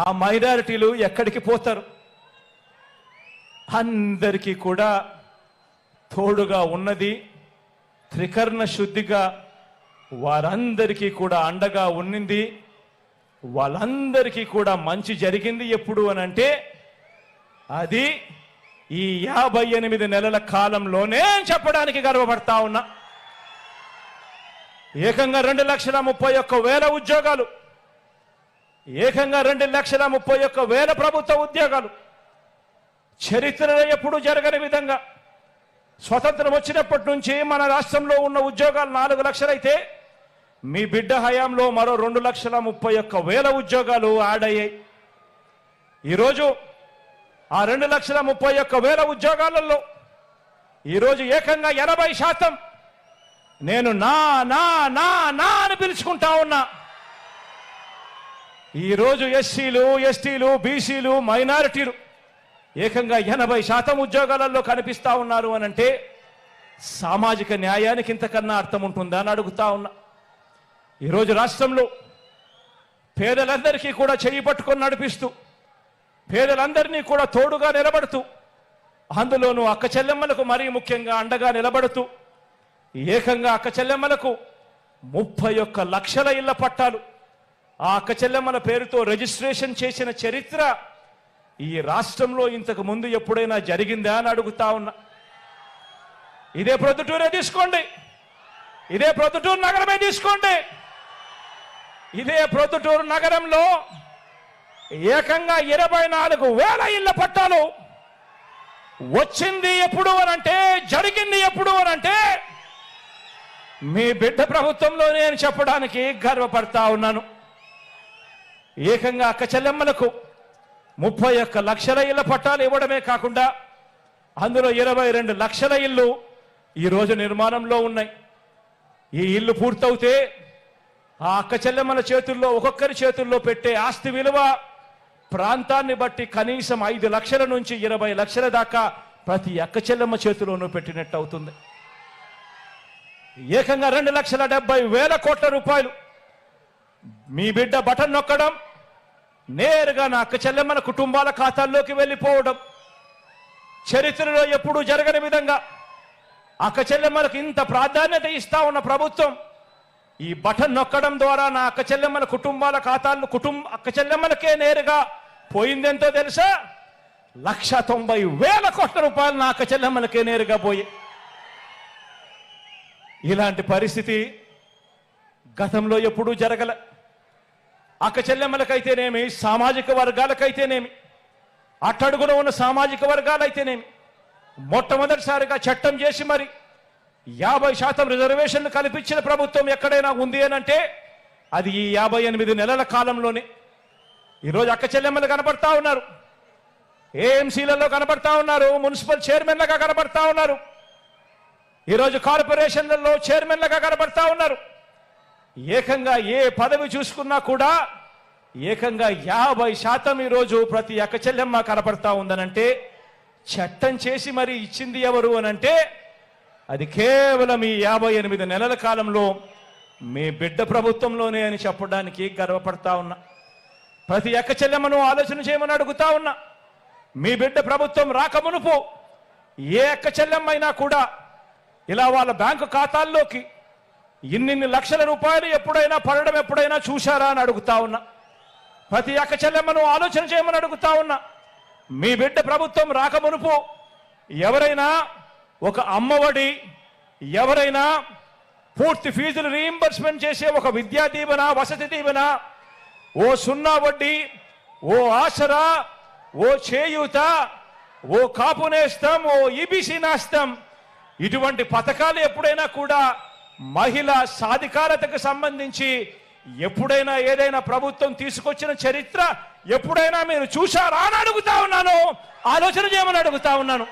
ఆ మైనారిటీలు ఎక్కడికి పోతారు? అందరికీ కూడా తోడుగా ఉన్నది, త్రికరణ శుద్ధిగా వారందరికీ కూడా అండగా ఉన్నింది, వాళ్ళందరికీ కూడా మంచి జరిగింది ఎప్పుడు అనంటే అది ఈ 58 నెలల కాలంలోనే చెప్పడానికి గర్వపడతా ఉన్నా. ఏకంగా 2,31,000 ఉద్యోగాలు, ఏకంగా 2,31,000 ప్రభుత్వ ఉద్యోగాలు, చరిత్రలో ఎప్పుడు జరగని విధంగా స్వతంత్రం వచ్చినప్పటి నుంచి మన రాష్ట్రంలో ఉన్న ఉద్యోగాలు 4 లక్షలు అయితే మీ బిడ్డ హయాంలో మరో 2,31,000 ఉద్యోగాలు యాడ్ అయ్యాయి. ఈరోజు ఆ 2,31,000 ఉద్యోగాలలో ఈరోజు ఏకంగా 80% నేను నా నా నా నా అని పిలుచుకుంటా ఉన్నా. ఈరోజు ఎస్సీలు, ఎస్టీలు, బీసీలు, మైనారిటీలు ఏకంగా 80% ఉద్యోగాలలో కనిపిస్తా ఉన్నారు అనంటే సామాజిక న్యాయానికి ఇంతకన్నా అర్థం ఉంటుందా అని అడుగుతా ఉన్నా. ఈరోజు రాష్ట్రంలో పేదలందరికీ కూడా చెయ్యి పట్టుకొని నడిపిస్తూ, పేదలందరినీ కూడా తోడుగా నిలబడుతూ, అందులోనూ అక్క చెల్లెమ్మలకు మరీ ముఖ్యంగా అండగా నిలబడుతూ ఏకంగా అక్క చెల్లెమ్మలకు 31 లక్షల ఇళ్ల పట్టాలు ఆ అక్క చెల్లెమ్మల పేరుతో రిజిస్ట్రేషన్ చేసిన చరిత్ర ఈ రాష్ట్రంలో ఇంతకు ముందు ఎప్పుడైనా జరిగిందా అని అడుగుతా ఉన్నా. ఇదే ప్రొద్దుటూరే తీసుకోండి, ఇదే ప్రొద్దుటూరు నగరమే తీసుకోండి. ఇదే ప్రొద్దుటూరు నగరంలో ఏకంగా 24,000 ఇళ్ల పట్టాలు వచ్చింది ఎప్పుడు అనంటే, జరిగింది ఎప్పుడు అనంటే మీ బిడ్డ ప్రభుత్వంలోనే అని చెప్పడానికి గర్వపడతా ఉన్నాను. ఏకంగా అక్క చెల్లెమ్మలకు 31 లక్షల ఇళ్ల పట్టాలు ఇవ్వడమే కాకుండా అందులో 22 లక్షల ఇళ్ళు ఈరోజు నిర్మాణంలో ఉన్నాయి. ఈ ఇల్లు పూర్తవుతే ఆ అక్క చెల్లెమ్మల చేతుల్లో, ఒక్కొక్కరి చేతుల్లో పెట్టే ఆస్తి విలువ ప్రాంతాన్ని బట్టి కనీసం 5 లక్షల నుంచి 20 లక్షల దాకా ప్రతి అక్క చెల్లెమ్మ చేతిలోనూ పెట్టినట్టు అవుతుంది. ఏకంగా 2,70,000 కోట్ల రూపాయలు మీ బిడ్డ బటన్ నొక్కడం, నేరుగా నా అక్క చెల్లెమ్మల కుటుంబాల ఖాతాల్లోకి వెళ్ళిపోవడం, చరిత్రలో ఎప్పుడూ జరగని విధంగా అక్క చెల్లెమ్మలకు ఇంత ప్రాధాన్యత ఇస్తా ఉన్న ప్రభుత్వం ఈ బటన్ నొక్కడం ద్వారా నా అక్క చెల్లెమ్మల కుటుంబాల ఖాతాలు అక్క చెల్లెమ్మలకే నేరుగా పోయిందెంతో తెలుసా? 1,90,000 కోట్ల రూపాయలు నా అక్క చెల్లెమ్మలకే నేరుగా పోయి. ఇలాంటి పరిస్థితి గతంలో ఎప్పుడూ జరగల. అక్క చెల్లెమ్మలకైతేనేమి, సామాజిక వర్గాలకైతేనేమి, అట్టడుగున ఉన్న సామాజిక వర్గాలైతేనేమి మొట్టమొదటిసారిగా చట్టం చేసి మరి 50% రిజర్వేషన్లు కల్పించిన ప్రభుత్వం ఎక్కడైనా ఉంది అనంటే అది ఈ 58 నెలల కాలంలోనే. ఈరోజు అక్క చెల్లెమ్మలు కనబడతా ఉన్నారు, ఏఎంసీలలో కనబడతా ఉన్నారు, మున్సిపల్ చైర్మన్లుగా కనబడతా ఉన్నారు, ఈరోజు కార్పొరేషన్లలో చైర్మన్లుగా కనబడతా ఉన్నారు. ఏకంగా ఏ పదవి చూసుకున్నా కూడా ఏకంగా 50% ఈరోజు ప్రతి అక్క చెల్లెమ్మ కనబడతా ఉందనంటే చట్టం చేసి మరి ఇచ్చింది ఎవరు అనంటే అది కేవలం ఈ 58 నెలల కాలంలో మీ బిడ్డ ప్రభుత్వంలోనే అని చెప్పడానికి గర్వపడతా ఉన్నా. ప్రతి అక్క చెల్లెమ్మను ఆలోచన చేయమని అడుగుతా ఉన్నా. మీ బిడ్డ ప్రభుత్వం రాకమునుపు ఏ అక్క చెల్లెమ్మైనా కూడా ఇలా వాళ్ళ బ్యాంకు ఖాతాల్లోకి ఇన్ని లక్షల రూపాయలు ఎప్పుడైనా పడడం ఎప్పుడైనా చూశారా అని అడుగుతా ఉన్నా. ప్రతి అక్క చెల్లెమ్మను ఆలోచన చేయమని అడుగుతా ఉన్నా. మీ బిడ్డ ప్రభుత్వం రాకమునుపు ఎవరైనా ఒక అమ్మఒడి, ఎవరైనా పూర్తి ఫీజులు రీయింబర్స్మెంట్ చేసే ఒక విద్యా దీవెన, వసతి దీవెన, ఓ 0 వడ్డీ, ఓ ఆసరా, ఓ చేయూత, ఓ కాపు నేస్తం, ఓ ఈబీసీ నేస్తం, ఇటువంటి పథకాలు ఎప్పుడైనా కూడా మహిళా సాధికారతకు సంబంధించి ఎప్పుడైనా ఏదైనా ప్రభుత్వం తీసుకొచ్చిన చరిత్ర ఎప్పుడైనా మీరు చూశారా అని అడుగుతా ఉన్నాను. ఆలోచన చేయమని అడుగుతా ఉన్నాను.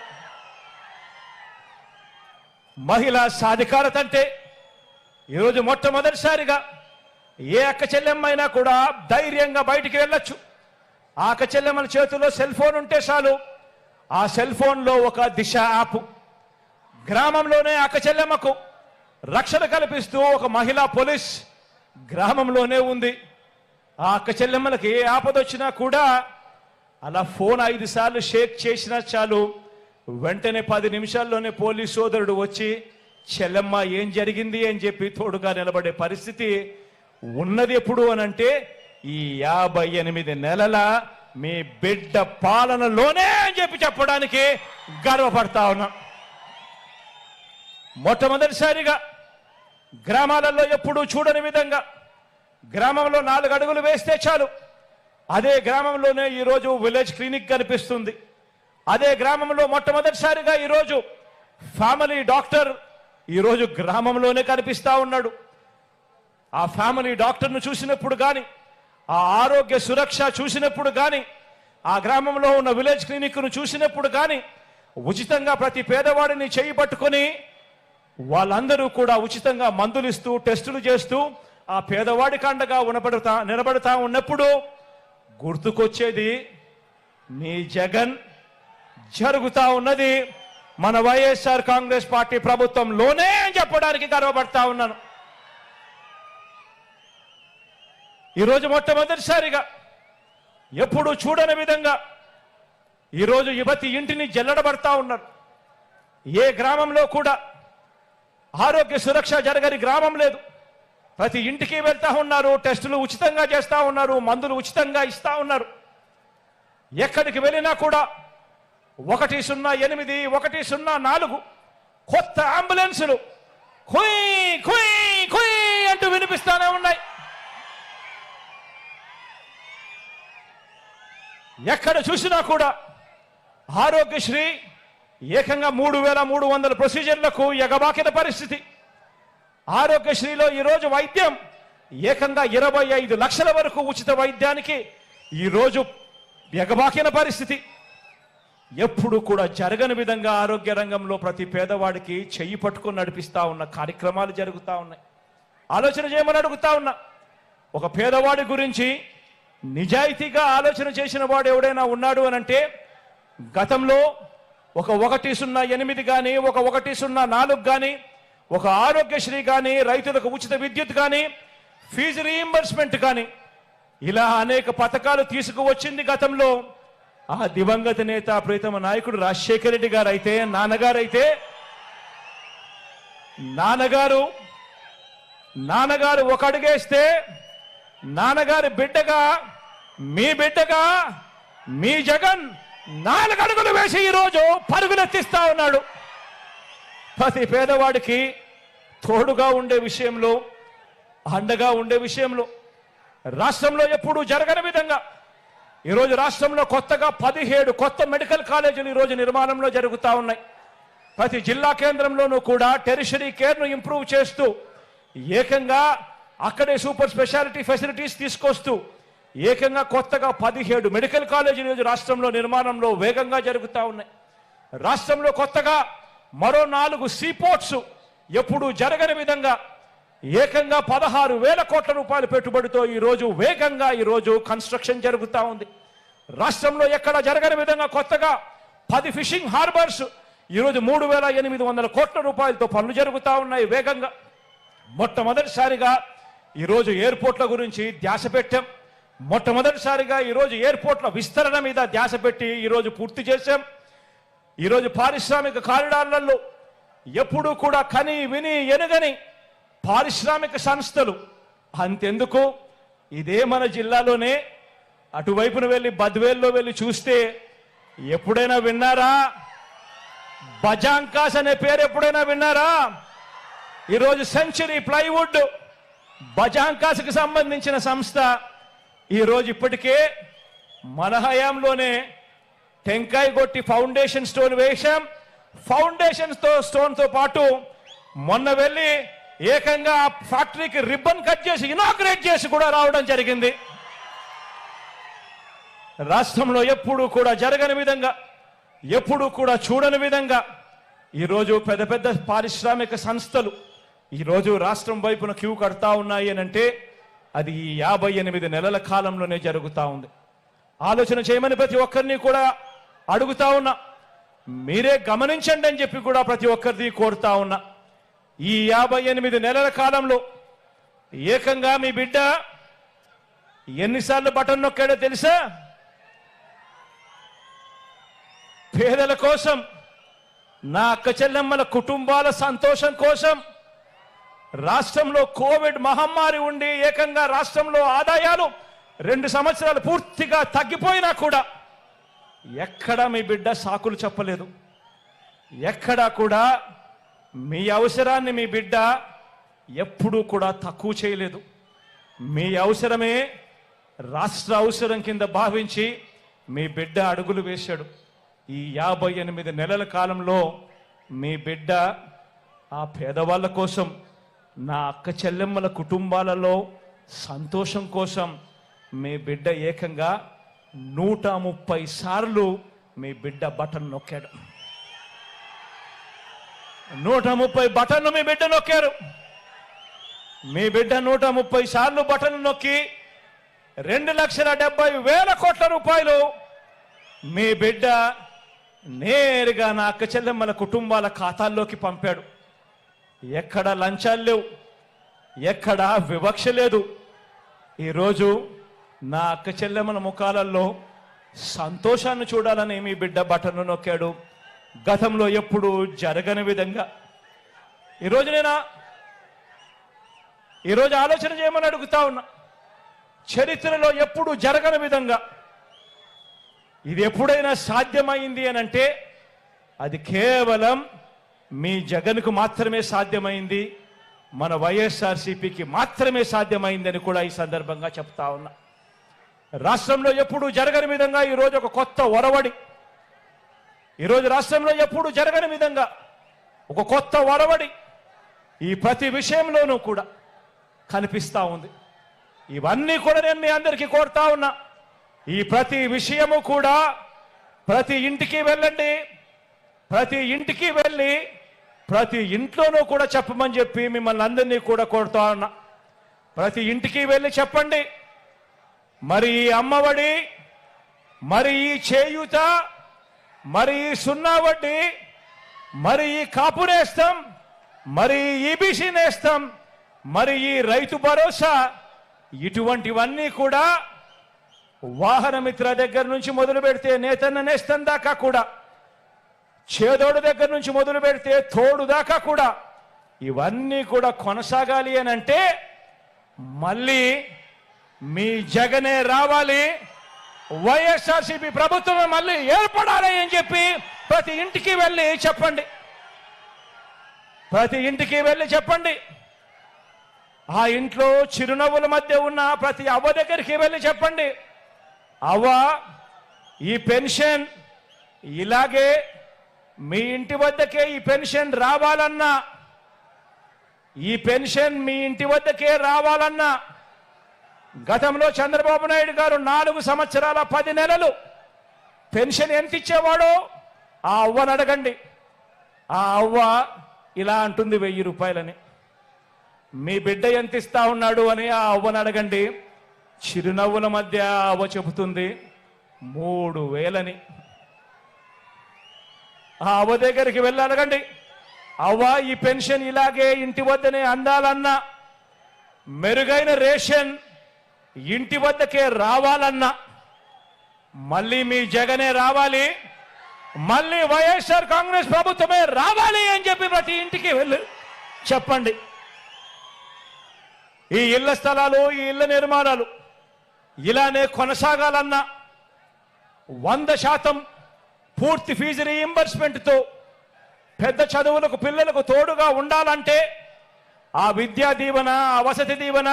మహిళా సాధికారత అంటే ఈరోజు మొట్టమొదటిసారిగా ఏ అక్క చెల్లెమ్మైనా కూడా ధైర్యంగా బయటికి వెళ్ళొచ్చు. ఆ అక్క చెల్లెమ్మల చేతుల్లో సెల్ ఫోన్ ఉంటే చాలు, ఆ సెల్ ఫోన్లో ఒక దిశ యాప్, గ్రామంలోనే అక్క చెల్లెమ్మకు రక్షణ కల్పిస్తూ ఒక మహిళా పోలీస్ గ్రామంలోనే ఉంది. ఆ అక్క చెల్లెమ్మలకి ఏ ఆపదొచ్చినా కూడా అలా ఫోన్ 5 సార్లు షేక్ చేసినా చాలు, వెంటనే 10 నిమిషాల్లోనే పోలీస్ సోదరుడు వచ్చి చెల్లెమ్మ ఏం జరిగింది అని చెప్పి తోడుగా నిలబడే పరిస్థితి ఉన్నది. ఎప్పుడు అనంటే ఈ 58 నెలల మీ బిడ్డ పాలనలోనే అని చెప్పి చెప్పడానికి గర్వపడతా ఉన్నా. మొట్టమొదటిసారిగా గ్రామాలలో ఎప్పుడూ చూడని విధంగా గ్రామంలో 4 అడుగులు వేస్తే చాలు అదే గ్రామంలోనే ఈరోజు విలేజ్ క్లినిక్ కనిపిస్తుంది. అదే గ్రామంలో మొట్టమొదటిసారిగా ఈరోజు ఫ్యామిలీ డాక్టర్ ఈరోజు గ్రామంలోనే కనిపిస్తా ఉన్నాడు. ఆ ఫ్యామిలీ డాక్టర్ను చూసినప్పుడు కానీ, ఆ ఆరోగ్య సురక్ష చూసినప్పుడు కానీ, ఆ గ్రామంలో ఉన్న విలేజ్ క్లినిక్ను చూసినప్పుడు కానీ ఉచితంగా ప్రతి పేదవాడిని చేయి పట్టుకొని వాళ్ళందరూ కూడా ఉచితంగా మందులు ఇస్తూ టెస్టులు చేస్తూ ఆ పేదవాడి కండగా నిలబడతా ఉన్నప్పుడు గుర్తుకొచ్చేది నీ జగన్ జరుగుతా ఉన్నది మన వైఎస్ఆర్ కాంగ్రెస్ పార్టీ ప్రభుత్వంలోనే అని చెప్పడానికి గర్వపడతా ఉన్నాను. ఈరోజు మొట్టమొదటిసారిగా ఎప్పుడు చూడని విధంగా ఈరోజు యువతి ఇంటిని జల్లడబడతా ఉన్నారు. ఏ గ్రామంలో కూడా ఆరోగ్య సురక్ష జరగని గ్రామం లేదు. ప్రతి ఇంటికి వెళ్తా ఉన్నారు, టెస్టులు ఉచితంగా చేస్తా ఉన్నారు, మందులు ఉచితంగా ఇస్తా ఉన్నారు. ఎక్కడికి వెళ్ళినా కూడా 108, 104 కొత్త అంబులెన్సులు కుయ్ కుయ్ కుయ్ అంటూ వినిపిస్తానే ఉన్నాయి. ఎక్కడ చూసినా కూడా ఆరోగ్యశ్రీ, ఏకంగా 3,300 ప్రొసీజర్లకు ఎగబాకిన పరిస్థితి. ఆరోగ్యశ్రీలో ఈరోజు వైద్యం ఏకంగా 25 లక్షల వరకు ఉచిత వైద్యానికి ఈరోజు ఎగబాకిన పరిస్థితి. ఎప్పుడు కూడా జరగని విధంగా ఆరోగ్య రంగంలో ప్రతి పేదవాడికి చెయ్యి పట్టుకొని నడిపిస్తా ఉన్న కార్యక్రమాలు జరుగుతూ ఉన్నాయి. ఆలోచన చేయమని అడుగుతా ఉన్నా. ఒక పేదవాడి గురించి నిజాయితీగా ఆలోచన చేసిన వాడు ఎవడైనా ఉన్నాడు అనంటే గతంలో ఒక 108 కానీ, ఒక 104 కానీ, ఒక ఆరోగ్యశ్రీ కానీ, రైతులకు ఉచిత విద్యుత్ కానీ, ఫీజు రీయింబర్స్మెంట్ కానీ, ఇలా అనేక పథకాలు తీసుకువచ్చింది గతంలో ఆ దివంగత నేత ప్రీతమ నాయకుడు రాజశేఖర రెడ్డి గారు. అయితే నాన్నగారు ఒక అడుగేస్తే నాన్నగారి బిడ్డగా మీ జగన్ 4 అడుగులు వేసి ఈరోజు పరుగులెత్తిస్తా ఉన్నాడు. ప్రతి పేదవాడికి తోడుగా ఉండే విషయంలో, అండగా ఉండే విషయంలో రాష్ట్రంలో ఎప్పుడూ జరగని విధంగా ఈరోజు రాష్ట్రంలో కొత్తగా 17 కొత్త మెడికల్ కాలేజీలు ఈరోజు నిర్మాణంలో జరుగుతూ ఉన్నాయి. ప్రతి జిల్లా కేంద్రంలోనూ కూడా టెరిషరీ కేర్ను ఇంప్రూవ్ చేస్తూ ఏకంగా అక్కడే సూపర్ స్పెషాలిటీ ఫెసిలిటీస్ తీసుకొస్తూ ఏకంగా కొత్తగా 17 మెడికల్ కాలేజీలు ఈరోజు రాష్ట్రంలో నిర్మాణంలో వేగంగా జరుగుతూ ఉన్నాయి. రాష్ట్రంలో కొత్తగా మరో 4 సీపోర్ట్స్ ఎప్పుడూ జరగని విధంగా ఏకంగా 16,000 కోట్ల రూపాయల పెట్టుబడితో ఈరోజు వేగంగా ఈరోజు కన్స్ట్రక్షన్ జరుగుతూ ఉంది. రాష్ట్రంలో ఎక్కడ జరగని విధంగా కొత్తగా 10 ఫిషింగ్ హార్బర్స్ ఈరోజు 3,800 కోట్ల రూపాయలతో పనులు జరుగుతూ ఉన్నాయి వేగంగా. మొట్టమొదటిసారిగా ఈరోజు ఎయిర్పోర్ట్ల గురించి ధ్యాస పెట్టాం. మొట్టమొదటిసారిగా ఈరోజు ఎయిర్పోర్ట్ల విస్తరణ మీద ధ్యాస పెట్టి ఈరోజు పూర్తి చేశాం. ఈరోజు పారిశ్రామిక కారిడార్లలో ఎప్పుడూ కూడా కని విని ఎనుగని పారిశ్రామిక సంస్థలు. అంతెందుకు, ఇదే మన జిల్లాలోనే అటువైపున వెళ్ళి బద్వేల్లో వెళ్ళి చూస్తే ఎప్పుడైనా విన్నారా? బజాంకాస్ అనే పేరు ఎప్పుడైనా విన్నారా? ఈరోజు సెంచరీ ప్లైవుడ్ బజాంకాస్కి సంబంధించిన సంస్థ ఈరోజు ఇప్పటికే మన హయాంలోనే టెంకాయ కొట్టి ఫౌండేషన్ స్టోన్ వేశాం. ఫౌండేషన్ స్టోన్తో పాటు మొన్న వెళ్ళి ఏకంగా ఆ ఫ్యాక్టరీకి రిబ్బన్ కట్ చేసి ఇనాగ్రేట్ చేసి కూడా రావడం జరిగింది. రాష్ట్రంలో ఎప్పుడూ కూడా జరగని విధంగా, ఎప్పుడూ కూడా చూడని విధంగా ఈరోజు పెద్ద పెద్ద పారిశ్రామిక సంస్థలు ఈరోజు రాష్ట్రం వైపున క్యూ కడతా ఉన్నాయి అనంటే అది ఈ 58 నెలల కాలంలోనే జరుగుతూ ఉంది. ఆలోచన చేయమని ప్రతి ఒక్కరిని కూడా అడుగుతా ఉన్నా. మీరే గమనించండి అని చెప్పి కూడా ప్రతి ఒక్కరిని కోరుతా ఉన్నా. ఈ 58 నెలల కాలంలో ఏకంగా మీ బిడ్డ ఎన్నిసార్లు బటన్ నొక్కాడో తెలుసా? పేదల కోసం, నా అక్క చెల్లెమ్మల కుటుంబాల సంతోషం కోసం, రాష్ట్రంలో కోవిడ్ మహమ్మారి ఉండి ఏకంగా రాష్ట్రంలో ఆదాయాలు 2 సంవత్సరాలు పూర్తిగా తగ్గిపోయినా కూడా ఎక్కడా మీ బిడ్డ సాకులు చెప్పలేదు. ఎక్కడా కూడా మీ అవసరాన్ని మీ బిడ్డ ఎప్పుడూ కూడా తక్కువ చేయలేదు. మీ అవసరమే రాష్ట్ర అవసరం కింద భావించి మీ బిడ్డ అడుగులు వేశాడు. ఈ 58 నెలల కాలంలో మీ బిడ్డ ఆ పేదవాళ్ళ కోసం, నా అక్క చెల్లెమ్మల కుటుంబాలలో సంతోషం కోసం మీ బిడ్డ ఏకంగా 130 సార్లు మీ బిడ్డ బటన్ నొక్కాడు. 130 బటన్లు మీ బిడ్డ నొక్కారు. మీ బిడ్డ 130 సార్లు బటన్ నొక్కి 2,70,000 కోట్ల రూపాయలు మీ బిడ్డ నేరుగా నా అక్క చెల్లెమ్మల కుటుంబాల ఖాతాల్లోకి పంపాడు. ఎక్కడ లంచాలు లేవు, ఎక్కడ వివక్ష లేదు. ఈరోజు నా అక్క చెల్లెమ్మల ముఖాలలో సంతోషాన్ని చూడాలని మీ బిడ్డ బటన్ను నొక్కాడు. గతంలో ఎప్పుడు జరగని విధంగా ఈరోజు ఆలోచన చేయమని అడుగుతా ఉన్నా. చరిత్రలో ఎప్పుడు జరగని విధంగా ఇది ఎప్పుడైనా సాధ్యమైంది అని అంటే అది కేవలం మీ జగన్కు మాత్రమే సాధ్యమైంది, మన వైఎస్ఆర్సీపీకి మాత్రమే సాధ్యమైందని కూడా ఈ సందర్భంగా చెప్తా ఉన్నా. రాష్ట్రంలో ఎప్పుడు జరగని విధంగా ఈరోజు ఒక కొత్త ఒరవడి, ఈరోజు రాష్ట్రంలో ఎప్పుడు జరగని విధంగా ఒక కొత్త వరవడి ఈ ప్రతి విషయంలోనూ కూడా కనిపిస్తా ఉంది. ఇవన్నీ కూడా నేను మీ అందరికీ కోరుతా ఉన్నా. ఈ ప్రతి విషయము కూడా ప్రతి ఇంటికి వెళ్ళండి, ప్రతి ఇంటికి వెళ్ళి ప్రతి ఇంట్లోనూ కూడా చెప్పమని చెప్పి మిమ్మల్ని అందరినీ కూడా కోరుతా ఉన్నా. ప్రతి ఇంటికి వెళ్ళి చెప్పండి, మరి ఈ అమ్మఒడి, మరి ఈ చేయూత, మరి ఈ సున్నా వడ్డీ, మరి ఈ కాపు నేస్తం, మరి ఈ ఈబీసీ నేస్తం, మరి ఈ రైతు భరోసా, ఇటువంటివన్నీ కూడా వాహనమిత్ర దగ్గర నుంచి మొదలు పెడితే నేతన్న నేస్తం దాకా కూడా, చేదోడు దగ్గర నుంచి మొదలు పెడితే తోడు దాకా కూడా ఇవన్నీ కూడా కొనసాగాలి అని అంటే మళ్ళీ మీ జగనే రావాలి, వైఎస్ఆర్సీపీ ప్రభుత్వం మళ్ళీ ఏర్పడాలి అని చెప్పి ప్రతి ఇంటికి వెళ్ళి చెప్పండి. ప్రతి ఇంటికి వెళ్ళి చెప్పండి. ఆ ఇంట్లో చిరునవ్వుల మధ్య ఉన్న ప్రతి అవ్వ దగ్గరికి వెళ్ళి చెప్పండి, అవ్వ ఈ పెన్షన్ ఇలాగే మీ ఇంటి వద్దకే ఈ పెన్షన్ రావాలన్నా, ఈ పెన్షన్ మీ ఇంటి వద్దకే రావాలన్నా గతంలో చంద్రబాబు నాయుడు గారు 4 సంవత్సరాల 10 నెలలు పెన్షన్ ఎంత ఇచ్చేవాడో ఆ అవ్వను అడగండి. ఆ అవ్వ ఇలా అంటుంది 1000 రూపాయలని. మీ బిడ్డ ఎంత ఇస్తా ఉన్నాడు అని ఆ అవ్వను అడగండి. చిరునవ్వుల మధ్య అవ్వ చెబుతుంది 3000 ఆ అవ్వ దగ్గరికి వెళ్ళి అడగండి, అవ్వ ఈ పెన్షన్ ఇలాగే ఇంటి వద్దనే అందాలన్నా, మెరుగైన రేషన్ ఇంటి వద్దకే రావాలన్నా మళ్ళీ మీ జగనే రావాలి, మళ్ళీ వైఎస్ఆర్ కాంగ్రెస్ ప్రభుత్వమే రావాలి అని చెప్పి ప్రతి ఇంటికి వెళ్ళి చెప్పండి. ఈ ఇళ్ల స్థలాలు, ఈ ఇళ్ల నిర్మాణాలు ఇలానే కొనసాగాలన్నా 100% పూర్తి ఫీజు రీయింబర్స్మెంట్తో పెద్ద చదువులకు పిల్లలకు తోడుగా ఉండాలంటే ఆ విద్యా దీవెన, ఆ వసతి దీవెన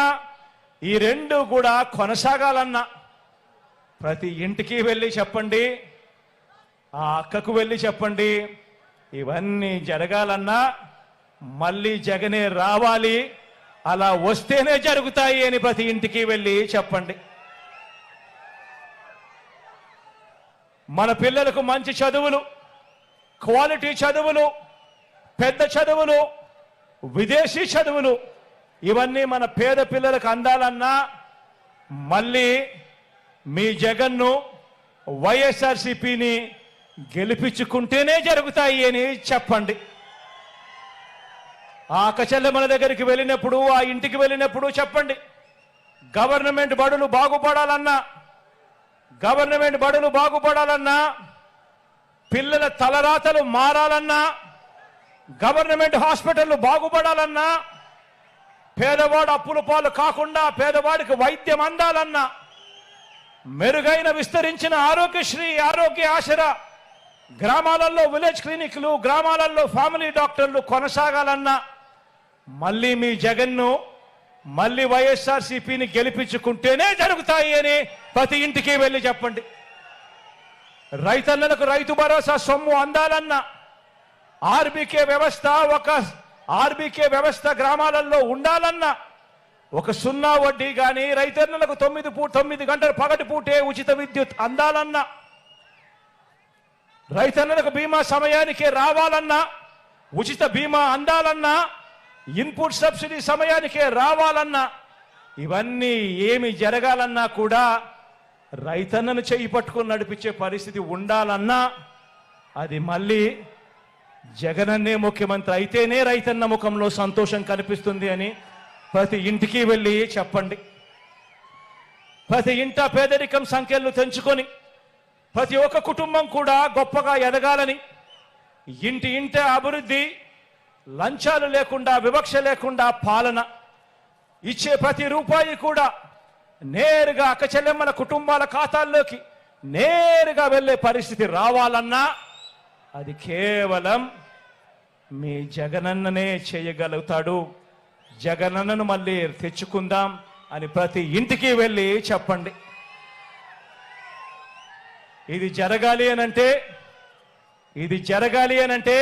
ఈ 2 కూడా కొనసాగాలన్నా ప్రతి ఇంటికి వెళ్ళి చెప్పండి, ఆ అక్కకు వెళ్ళి చెప్పండి. ఇవన్నీ జరగాలన్నా మళ్ళీ జగనే రావాలి, అలా వస్తేనే జరుగుతాయి అని ప్రతి ఇంటికి వెళ్ళి చెప్పండి. మన పిల్లలకు మంచి చదువులు, క్వాలిటీ చదువులు, పెద్ద చదువులు, విదేశీ చదువులు ఇవన్నీ మన పేద పిల్లలకు అందాలన్నా మళ్ళీ మీ జగన్ను, వైఎస్ఆర్సీపీని గెలిపించుకుంటేనే జరుగుతాయి అని చెప్పండి. ఆ అక్కచెల్లెమ్మల దగ్గరికి వెళ్ళినప్పుడు, ఆ ఇంటికి వెళ్ళినప్పుడు చెప్పండి, గవర్నమెంట్ బడులు బాగుపడాలన్నా, గవర్నమెంట్ బడులు బాగుపడాలన్నా, పిల్లల తలరాతలు మారాలన్నా, గవర్నమెంట్ హాస్పిటళ్లు బాగుపడాలన్నా, పేదవాడు అప్పుల పాలు కాకుండా పేదవాడికి వైద్యం అందాలన్నా, మెరుగైన విస్తరించిన ఆరోగ్యశ్రీ, ఆరోగ్య ఆసరా, గ్రామాలలో విలేజ్ క్లినిక్లు, గ్రామాలలో ఫ్యామిలీ డాక్టర్లు కొనసాగాలన్నా మళ్ళీ మీ జగన్ను, మళ్ళీ వైఎస్ఆర్సీపీని గెలిపించుకుంటేనే జరుగుతాయి అని ప్రతి ఇంటికి వెళ్ళి చెప్పండి. రైతన్నలకు రైతు భరోసా సొమ్ము అందాలన్నా, ఆర్బీకే వ్యవస్థ గ్రామాలలో ఉండాలన్నా, ఒక సున్నా వడ్డీ కానీ రైతన్నలకు 9 గంటలు పగటి పూటే ఉచిత విద్యుత్ అందాలన్నా, రైతన్నలకు బీమా సమయానికే రావాలన్నా, ఉచిత బీమా అందాలన్నా, ఇన్పుట్ సబ్సిడీ సమయానికే రావాలన్నా, ఇవన్నీ ఏమి జరగాలన్నా కూడా రైతన్నను చేయి పట్టుకుని నడిపించే పరిస్థితి ఉండాలన్నా అది మళ్ళీ జగనన్నే ముఖ్యమంత్రి అయితేనే రైతన్న ముఖంలో సంతోషం కనిపిస్తుంది అని ప్రతి ఇంటికి వెళ్ళి చెప్పండి. ప్రతి ఇంట పేదరికం సంఖ్యలు తెంచుకొని ప్రతి ఒక్క కుటుంబం కూడా గొప్పగా ఎదగాలని, ఇంటి అభివృద్ధి, లంచాలు లేకుండా, వివక్ష లేకుండా పాలన, ఇచ్చే ప్రతి రూపాయి కూడా నేరుగా అక్కచెల్లెమ్మల కుటుంబాల ఖాతాల్లోకి నేరుగా వెళ్ళే పరిస్థితి రావాలన్నా అది కేవలం మీ జగనన్ననే చేయగలుగుతాడు. జగనన్నను మళ్ళీ తెచ్చుకుందాం అని ప్రతి ఇంటికి వెళ్ళి చెప్పండి. ఇది జరగాలి అనంటే ఇది జరగాలి అనంటే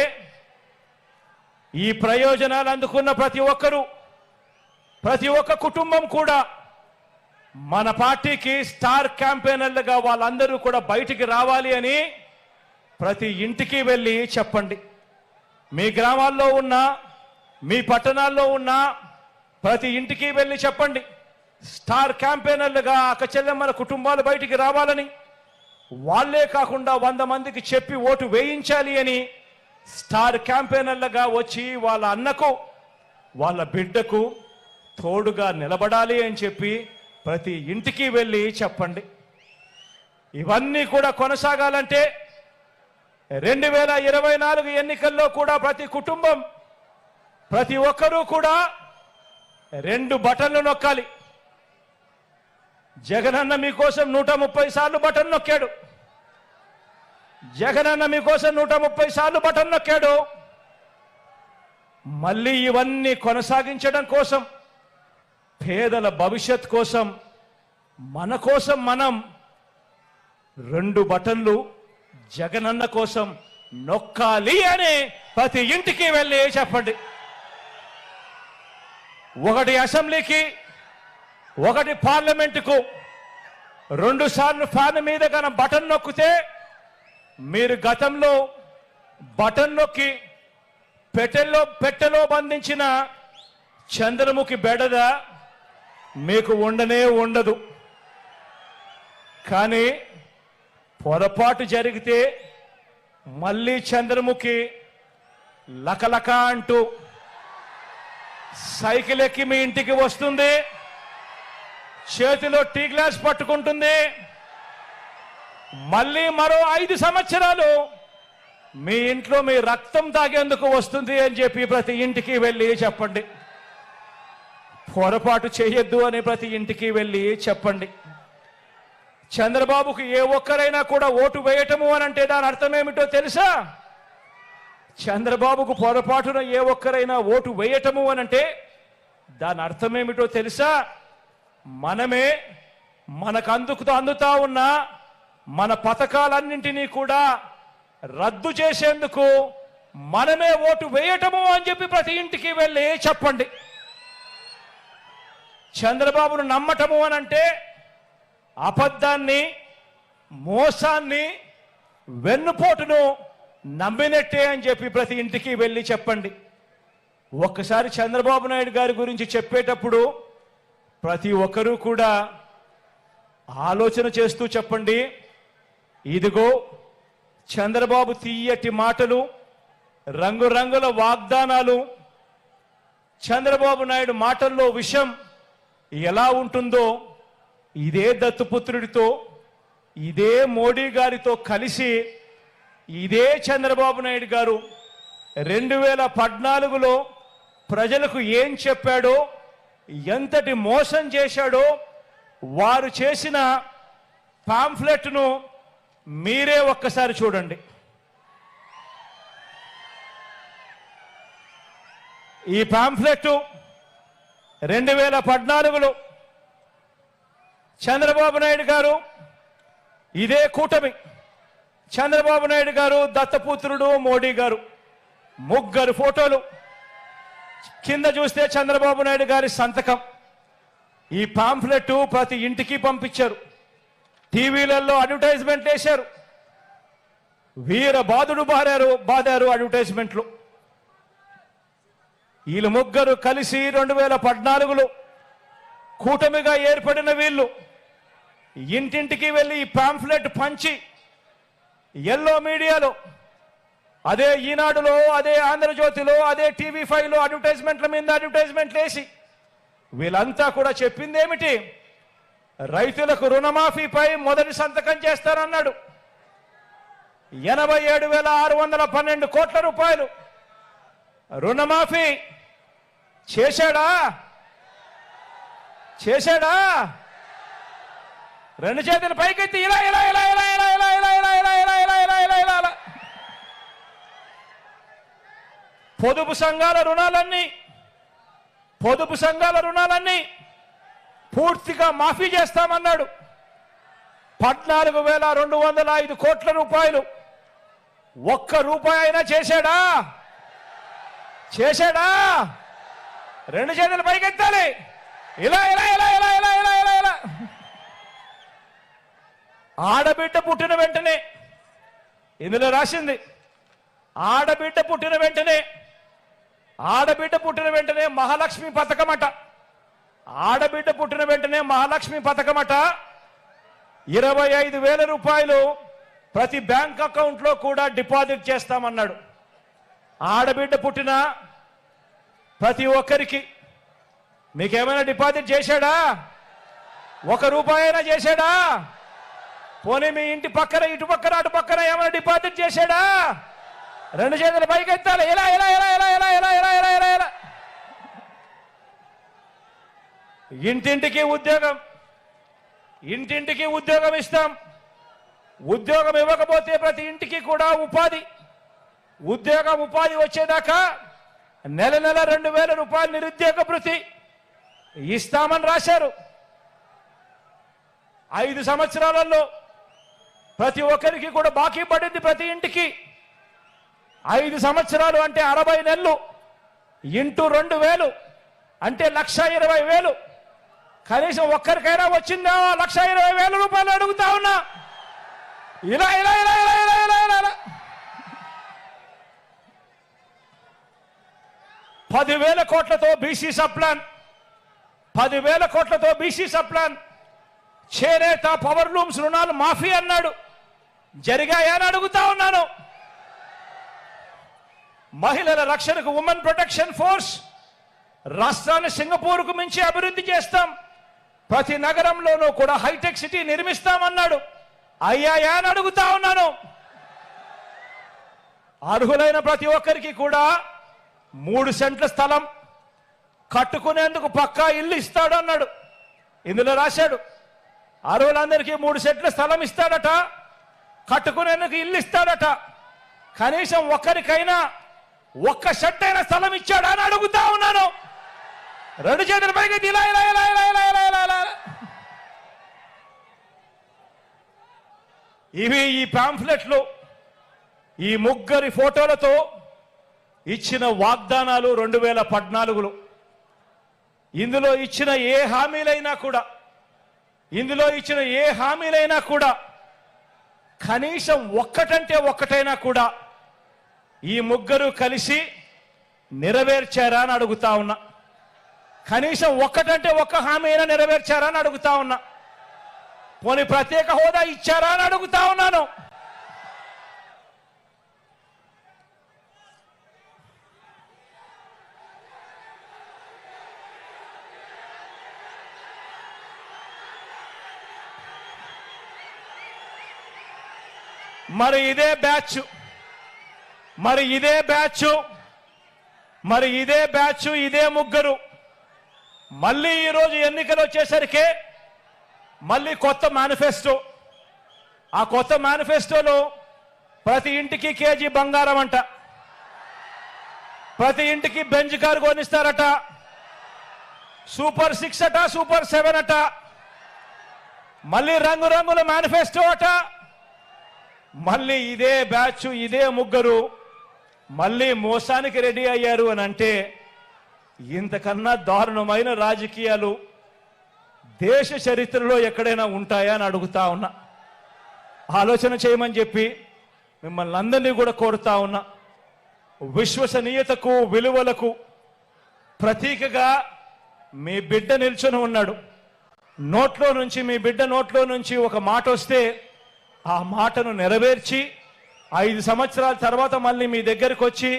ఈ ప్రయోజనాలు అందుకున్న ప్రతి ఒక్కరూ, ప్రతి ఒక్క కుటుంబం కూడా మన పార్టీకి స్టార్ క్యాంపెయినర్లుగా వాళ్ళందరూ కూడా బయటికి రావాలి అని ప్రతి ఇంటికి వెళ్ళి చెప్పండి. మీ గ్రామాల్లో ఉన్న, మీ పట్టణాల్లో ఉన్న ప్రతి ఇంటికి వెళ్ళి చెప్పండి. స్టార్ క్యాంపెయినర్లుగా అక్క చెల్లెమ్మల కుటుంబాలు బయటికి రావాలని, వాళ్ళే కాకుండా 100 మందికి చెప్పి ఓటు వేయించాలి అని స్టార్ క్యాంపెయినర్లుగా వచ్చి వాళ్ళ అన్నకు, వాళ్ళ బిడ్డకు తోడుగా నిలబడాలి అని చెప్పి ప్రతి ఇంటికి వెళ్ళి చెప్పండి. ఇవన్నీ కూడా కొనసాగాలంటే 2024 ఎన్నికల్లో కూడా ప్రతి కుటుంబం, ప్రతి ఒక్కరూ కూడా 2 బటన్లు నొక్కాలి. జగనన్న మీకోసం 130 సార్లు బటన్ నొక్కాడు. జగనన్న మీకోసం 130 సార్లు బటన్ నొక్కాడు. మళ్ళీ ఇవన్నీ కొనసాగించడం కోసం, పేదల భవిష్యత్ కోసం, మన కోసం మనం 2 బటన్లు జగనన్న కోసం నొక్కాలి అని ప్రతి ఇంటికి వెళ్ళి చెప్పండి. ఒకటి అసెంబ్లీకి, ఒకటి పార్లమెంటుకు 2 సార్లు ఫ్యాన్ మీద కన బటన్ నొక్కితే మీరు గతంలో బటన్ నొక్కి పెట్టెలో బంధించిన చంద్రముఖి బెడద మీకు ఉండదు. కానీ పొరపాటు జరిగితే మళ్ళీ చంద్రముఖి లకలక అంటూ సైకిల్ ఎక్కి మీ ఇంటికి వస్తుంది, చేతిలో టీ గ్లాస్ పట్టుకుంటుంది. మళ్ళీ మరో 5 సంవత్సరాలు మీ ఇంట్లో మీ రక్తం తాగేందుకు వస్తుంది అని చెప్పి ప్రతి ఇంటికి వెళ్ళి చెప్పండి. పొరపాటు చేయొద్దు అని ప్రతి ఇంటికి వెళ్ళి చెప్పండి. చంద్రబాబుకు ఏ ఒక్కరైనా కూడా ఓటు వేయటము అని అంటే దాని అర్థం ఏమిటో తెలుసా? చంద్రబాబుకు పొరపాటున ఏ ఒక్కరైనా ఓటు వేయటము అని అంటే దాని అర్థం ఏమిటో తెలుసా? మనమే మనకు అందుతా ఉన్న మన పథకాలన్నింటినీ కూడా రద్దు చేసేందుకు మనమే ఓటు వేయటము అని చెప్పి ప్రతి ఇంటికి వెళ్ళి చెప్పండి. చంద్రబాబును నమ్మటము అని అంటే అబద్ధాన్ని, మోసాన్ని, వెన్నుపోటును నమ్మినట్టే అని చెప్పి ప్రతి ఇంటికి వెళ్ళి చెప్పండి. ఒక్కసారి చంద్రబాబు నాయుడు గారి గురించి చెప్పేటప్పుడు ప్రతి ఒక్కరూ కూడా ఆలోచన చేస్తూ చెప్పండి. ఇదిగో చంద్రబాబు తీయటి మాటలు, రంగురంగుల వాగ్దానాలు, చంద్రబాబు నాయుడు మాటల్లో విషయం ఎలా ఉంటుందో ఇదే దత్తుపుత్రుడితో, ఇదే మోడీ గారితో కలిసి ఇదే చంద్రబాబు నాయుడు గారు 2014లో ప్రజలకు ఏం చెప్పాడో, ఎంతటి మోసం చేశాడో వారు చేసిన పాంఫ్లెట్ను మీరే ఒక్కసారి చూడండి. ఈ పాంఫ్లెట్ 2014లో చంద్రబాబు నాయుడు గారు, ఇదే కూటమి, చంద్రబాబు నాయుడు గారు, దత్తపుత్రుడు మోడీ గారు, ముగ్గురు ఫోటోలు, కింద చూస్తే చంద్రబాబు నాయుడు గారి సంతకం. ఈ పాంఫ్లెట్ ప్రతి ఇంటికి పంపించారు. టీవీలలో అడ్వర్టైజ్మెంట్ వేశారు. వీర బాధుడు బాదారు అడ్వర్టైజ్మెంట్లు. వీళ్ళు ముగ్గురు కలిసి 2014లో కూటమిగా ఏర్పడిన వీళ్ళు ఇంటింటికి వెళ్ళి ఈ పాంఫ్లెట్ పంచి ఎల్లో మీడియాలో, అదే ఈనాడులో, అదే ఆంధ్రజ్యోతిలో, అదే TV5లో అడ్వర్టైజ్మెంట్ల మీద అడ్వర్టైజ్మెంట్లు వేసి వీళ్ళంతా కూడా చెప్పింది ఏమిటి? రైతులకు రుణమాఫీపై మొదటి సంతకం చేస్తారన్నాడు. 87,612 కోట్ల రూపాయలు రుణమాఫీ చేశాడా? రెండు చేతులు పైకెత్తి ఇలా ఇలా ఇలా ఇలా ఇలా ఇలా ఇలా ఇలా ఇలా ఇలా ఇలా ఇలా ఇలా ఇలా ఇలా పొదుపు సంఘాల రుణాలన్నీ పూర్తిగా మాఫీ చేస్తామన్నాడు. 14,205 కోట్ల రూపాయలు ఒక్క రూపాయి అయినా చేశాడా? చేశాడా? రెండు చేతులు పైకెత్తాలి. ఇలా ఇలా ఇలా ఇలా ఇలా ఇలా ఇలా ఇలా. ఆడబిడ్డ పుట్టిన వెంటనే, ఇందులో రాసింది ఆడబిడ్డ పుట్టిన వెంటనే మహాలక్ష్మి పథకమట. ఆడబిడ్డ పుట్టిన వెంటనే మహాలక్ష్మి పథకమట. 25,000 రూపాయలు ప్రతి బ్యాంక్ అకౌంట్లో కూడా డిపాజిట్ చేస్తామన్నాడు. ఆడబిడ్డ పుట్టిన ప్రతి ఒక్కరికి మీకేమైనా డిపాజిట్ చేశాడా? 1 రూపాయి అయినా చేశాడా? పోనీ మీ ఇంటి పక్కన, ఇటు పక్కన, అటు పక్కన ఏమైనా డిపాజిట్ చేశాడా? రెండు చేతులు పైకెత్తాలి. ఇలా ఇలా ఇలా ఇలా ఇలా ఇలా ఇలా ఇలా ఇలా ఇలా. ఇంటింటికి ఉద్యోగం, ఇంటింటికి ఉద్యోగం ఇస్తాం. ఉద్యోగం ఇవ్వకపోతే ప్రతి ఇంటికి కూడా ఉపాధి వచ్చేదాకా నెల 2,000 రూపాయలు నిరుద్యోగ భృతి ఇస్తామని రాశారు. 5 సంవత్సరాలలో ప్రతి ఒక్కరికి కూడా బాకీ పడింది. ప్రతి ఇంటికి 5 సంవత్సరాలు అంటే 60 నెలలు ఇంటూ 2,000 అంటే 1,20,000. కనీసం ఒక్కరికైనా వచ్చిందా? 1,20,000 రూపాయలు అడుగుతా ఉన్నా. ఇలా ఇలా ఇలా ఇలా ఇలా ఇలా ఇలా 10,000 కోట్లతో బీసీ సప్లాన్, 10,000 కోట్లతో బీసీ సప్లాన్. చేనేత పవర్ లూమ్స్ రుణాలు మాఫీ అన్నాడు. జరిగాయని అడుగుతా ఉన్నాను. మహిళల రక్షణకు ఉమెన్ ప్రొటెక్షన్ ఫోర్స్, రాష్ట్రాన్ని సింగపూర్కు మించి అభివృద్ధి చేస్తాం, ప్రతి నగరంలోనూ కూడా హైటెక్ సిటీ నిర్మిస్తామన్నాడు. అయ్యాయా అని అడుగుతా ఉన్నాను. అర్హులైన ప్రతి ఒక్కరికి కూడా 3 సెంట్ల స్థలం కట్టుకునేందుకు పక్కా ఇల్లు ఇస్తాడు అన్నాడు. ఇందులో రాశాడు అర్హులందరికీ 3 సెంట్ల స్థలం ఇస్తాడట, కట్టుకునేందుకు ఇల్లు ఇస్తాడట. కనీసం ఒక్కరికైనా 1 సెంట్ అయిన స్థలం ఇచ్చాడా అని అడుగుతా ఉన్నాను. రెండు చేతుల పైకి ఇలా ఇలా ఇలా ఇలా ఇలా ఇలా ఇలా ఇలా. ఇవి ఈ పాంఫ్లెట్లు, ఈ ముగ్గురి ఫోటోలతో ఇచ్చిన వాగ్దానాలు 2014లో. ఇందులో ఇచ్చిన ఏ హామీలైనా కూడా కనీసం ఒక్కటంటే ఒక్కటైనా కూడా ఈ ముగ్గురు కలిసి నెరవేర్చారా అని అడుగుతా ఉన్నా. కనీసం ఒక్కటంటే ఒక్క హామీ అయినా నెరవేర్చారా అని అడుగుతా ఉన్నా. పోనీ ప్రత్యేక హోదా ఇచ్చారా అని అడుగుతా ఉన్నాను. మరి ఇదే బ్యాచ్ ఇదే ముగ్గురు మళ్ళీ ఈరోజు ఎన్నికలు వచ్చేసరికి మళ్ళీ కొత్త మేనిఫెస్టో. ఆ కొత్త మేనిఫెస్టోలో ప్రతి ఇంటికి కేజీ బంగారం అంట, ప్రతి ఇంటికి బెంజ్ కారు కొనిస్తారట, సూపర్ 6 అట, సూపర్ 7 అట, మళ్ళీ రంగురంగుల మేనిఫెస్టో అట. మళ్ళీ ఇదే బ్యాచ్ ఇదే ముగ్గురు మళ్ళీ మోసానికి రెడీ అయ్యారు అని అంటే ఇంతకన్నా దారుణమైన రాజకీయాలు దేశ చరిత్రలో ఎక్కడైనా ఉంటాయా అని అడుగుతా ఉన్నా. ఆలోచన చేయమని చెప్పి మిమ్మల్ని అందరినీ కూడా కోరుతా ఉన్నా. విశ్వసనీయతకు విలువలకు ప్రతీకగా మీ బిడ్డ నిల్చొని ఉన్నాడు. మీ బిడ్డ నోట్లో నుంచి ఒక మాట వస్తే ఆ మాటను నెరవేర్చి 5 సంవత్సరాల తర్వాత మళ్ళీ మీ దగ్గరికి వచ్చి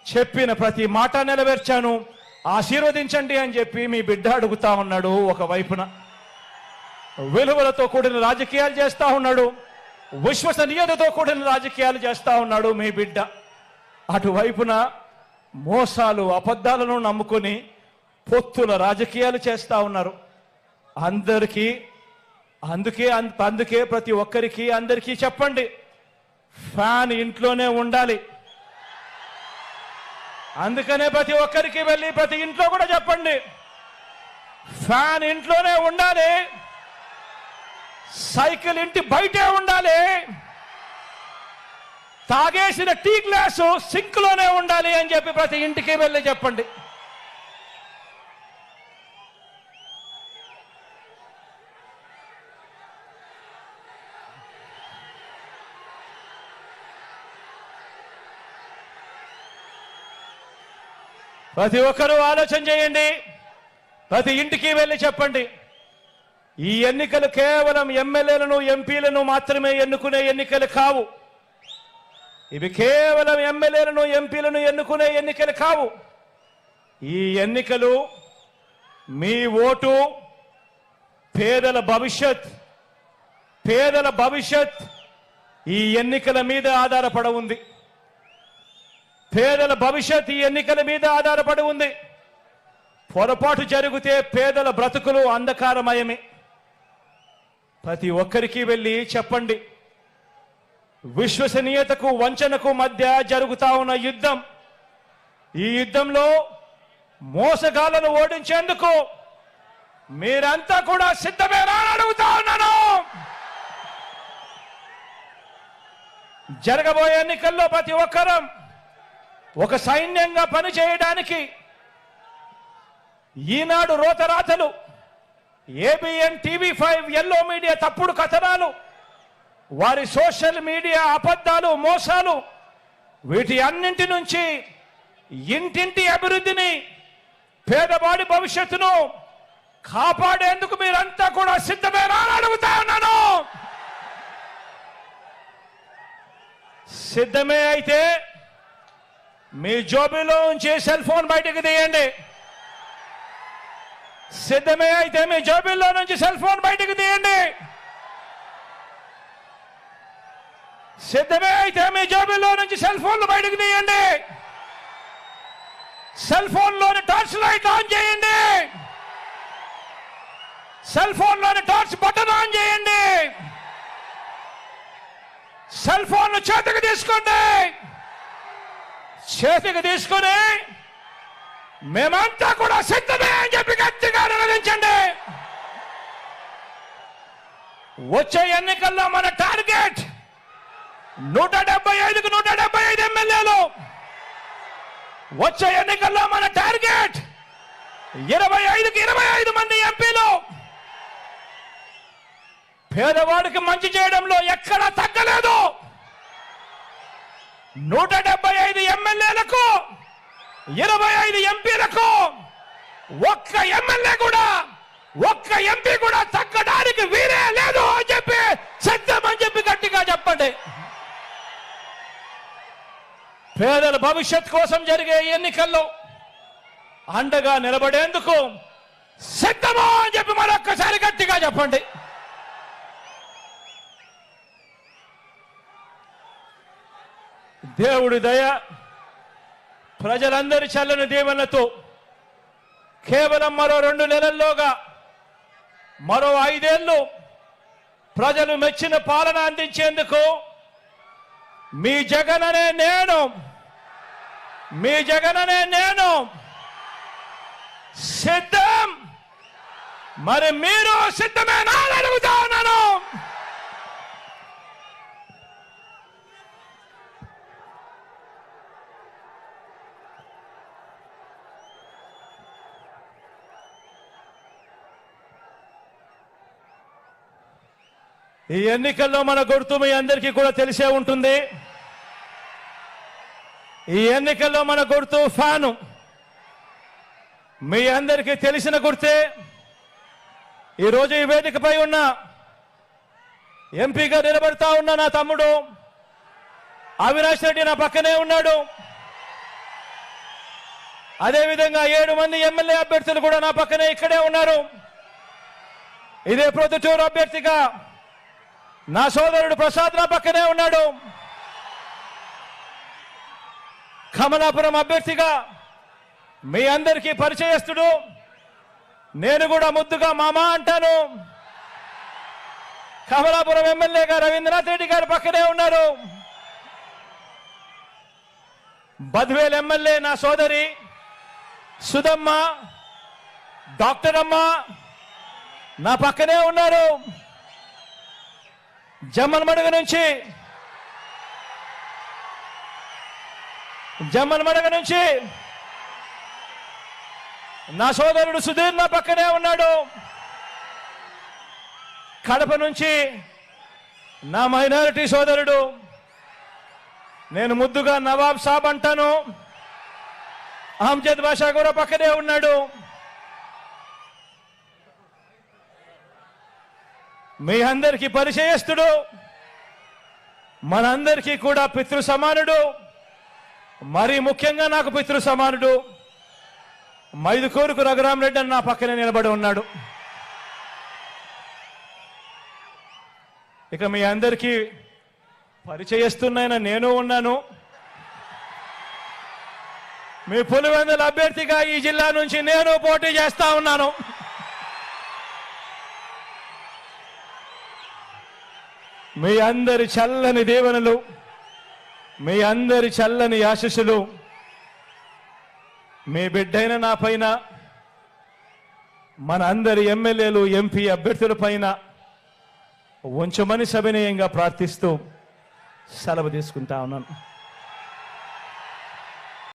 చెప్పిన ప్రతి మాట నెరవేర్చాను, ఆశీర్వదించండి అని చెప్పి మీ బిడ్డ అడుగుతా ఉన్నాడు. ఒకవైపున విలువలతో కూడిన రాజకీయాలు చేస్తా ఉన్నాడు, విశ్వసనీయతతో కూడిన రాజకీయాలు చేస్తా ఉన్నాడు మీ బిడ్డ. అటువైపున మోసాలు అబద్ధాలను నమ్ముకొని పొత్తుల రాజకీయాలు చేస్తా ఉన్నారు. అందుకే ప్రతి ఒక్కరికి అందరికీ చెప్పండి, ఫ్యాన్ ఇంట్లోనే ఉండాలి. అందుకనే ప్రతి ఒక్కరికి వెళ్ళి ప్రతి ఇంట్లో కూడా చెప్పండి, ఫ్యాన్ ఇంట్లోనే ఉండాలి, సైకిల్ ఇంటి బయటే ఉండాలి, తాగేసిన టీ గ్లాసు సింక్లోనే ఉండాలి అని చెప్పి ప్రతి ఇంటికి వెళ్ళి చెప్పండి. ప్రతి ఒక్కరూ ఆలోచన చేయండి, ప్రతి ఇంటికి వెళ్ళి చెప్పండి. ఈ ఎన్నికలు కేవలం ఎమ్మెల్యేలను ఎంపీలను మాత్రమే ఎన్నుకునే ఎన్నికలు కావు. ఇవి కేవలం ఎమ్మెల్యేలను ఎంపీలను ఎన్నుకునే ఎన్నికలు కావు. ఈ ఎన్నికలు మీ ఓటు పేదల భవిష్యత్ ఈ ఎన్నికల మీద ఆధారపడి ఉంది. పేదల భవిష్యత్ ఈ ఎన్నికల మీద ఆధారపడి ఉంది. పొరపాటు జరిగితే పేదల బ్రతుకులు అంధకారమయమే. ప్రతి ఒక్కరికి వెళ్ళి చెప్పండి. విశ్వసనీయతకు వంచనకు మధ్య జరుగుతా ఉన్న యుద్ధం, ఈ యుద్ధంలో మోసగాళ్లను ఓడించేందుకు మీరంతా కూడా సిద్ధమేనా అని అడుగుతా ఉన్నాను. జరగబోయే ఎన్నికల్లో ప్రతి ఒక్కరం ఒక సైన్యంగా పనిచేయడానికి ఈనాడు రోతరాతలు, ఏబిఎన్, టీవీ5, ఎల్లో మీడియా తప్పుడు కథనాలు, వారి సోషల్ మీడియా అబద్ధాలు, మోసాలు, వీటి అన్నింటి నుంచి ఇంటింటి అభివృద్ధిని, పేదవాడి భవిష్యత్తును కాపాడేందుకు మీరంతా కూడా సిద్ధమేనా అని అడుగుతా ఉన్నాను. సిద్ధమే అయితే మీ జోబీలో ఉంచి సెల్ ఫోన్ బయటకు తీయండి. సిద్ధమే అయితే మీ జోబీల్లో నుంచి సెల్ ఫోన్ బయటకు తీయండి. సిద్ధమే అయితే మీ జోబీలో నుంచి సెల్ ఫోన్లు బయటకు తీయండి. సెల్ ఫోన్లోని టార్చ్ లైట్ ఆన్ చేయండి. సెల్ ఫోన్లోని టార్చ్ బటన్ ఆన్ చేయండి. సెల్ ఫోన్లు చేతికి తీసుకోండి. చేతికి తీసుకుని మేమంతా కూడా సిద్ధమే అని చెప్పి గట్టిగా నిలదించండి. వచ్చే ఎన్నికల్లో మన టార్గెట్ 175కు 175 ఎమ్మెల్యేలు. వచ్చే ఎన్నికల్లో మన టార్గెట్ 25కి 25 మంది ఎంపీలు. పేదవాడికి మంచి చేయడంలో ఎక్కడా తగ్గలేదు. 175 ఎమ్మెల్యేలకు 25 ఎంపీలకు ఒక్క ఎమ్మెల్యే కూడా, ఒక్క ఎంపీ కూడా తగ్గడానికి వీరే లేదు అని చెప్పి సిద్ధం అని చెప్పి గట్టిగా చెప్పండి. పేదల భవిష్యత్ కోసం జరిగే ఎన్నికల్లో అండగా నిలబడేందుకు సిద్ధమా అని చెప్పి మరొక్కసారి గట్టిగా చెప్పండి. దేవుడి దయ, ప్రజలందరి చల్లని దీవెనలతో కేవలం మరో 2 నెలల్లోగా, మరో 5 ఏళ్లు ప్రజలు మెచ్చిన పాలన అందించేందుకు మీ జగననే నేను సిద్ధం. మరి మీరు సిద్ధమేనా అని అడుగుతా ఉన్నాను. ఈ ఎన్నికల్లో మన గుర్తు మీ అందరికీ కూడా తెలిసే ఉంటుంది. ఈ ఎన్నికల్లో మన గుర్తు ఫ్యాను. మీ అందరికీ తెలిసిన గుర్తే. ఈరోజు ఈ వేదికపై ఉన్న ఎంపీగా నిలబడతా ఉన్న నా తమ్ముడు అవినాష్ రెడ్డి నా పక్కనే ఉన్నాడు. అదేవిధంగా 7 మంది ఎమ్మెల్యే అభ్యర్థులు కూడా నా పక్కనే ఇక్కడే ఉన్నారు. ఇదే ప్రొద్దుటూరు అభ్యర్థిగా నా సోదరుడు ప్రసాద్ నా పక్కనే ఉన్నాడు. కమలాపురం అభ్యర్థిగా మీ అందరికీ పరిచయస్తుడు, నేను కూడా ముద్దుగా మామా అంటాను. కమలాపురం ఎమ్మెల్యేగా రవీంద్రనాథ్ రెడ్డి గారి పక్కనే ఉన్నారు. బద్వేల్ ఎమ్మెల్యే నా సోదరి సుధమ్మ, డాక్టర్ అమ్మ నా పక్కనే ఉన్నారు. జమ్మలమడుగు నుంచి జమ్మలమడగ నుంచి నా సోదరుడు సుధీర్ నా పక్కనే ఉన్నాడు. కడప నుంచి నా మైనారిటీ సోదరుడు, నేను ముద్దుగా నవాబ్ సాబ్ అంటాను, అహ్మద్ బాషా కూడా పక్కనే ఉన్నాడు. మీ అందరికీ పరిచయస్తుడు, మనందరికీ కూడా పితృ సమానుడు, మరీ ముఖ్యంగా నాకు పితృ సమానుడు మైదుకూరుకు రఘురామరెడ్డి అని నా పక్కనే నిలబడి ఉన్నాడు. ఇక మీ అందరికీ పరిచయస్తున్న నేను ఉన్నాను. మీ పులివెందుల అభ్యర్థిగా ఈ జిల్లా నుంచి నేను పోటీ చేస్తా ఉన్నాను. మీ అందరి చల్లని దీవెనలు, మీ అందరి చల్లని ఆశీస్సులు మీ బిడ్డైన నా పైన, మన అందరి ఎమ్మెల్యేలు ఎంపీ అభ్యర్థుల పైన ఉంచమని సవినయంగా ప్రార్థిస్తూ సెలవు తీసుకుంటా ఉన్నాను.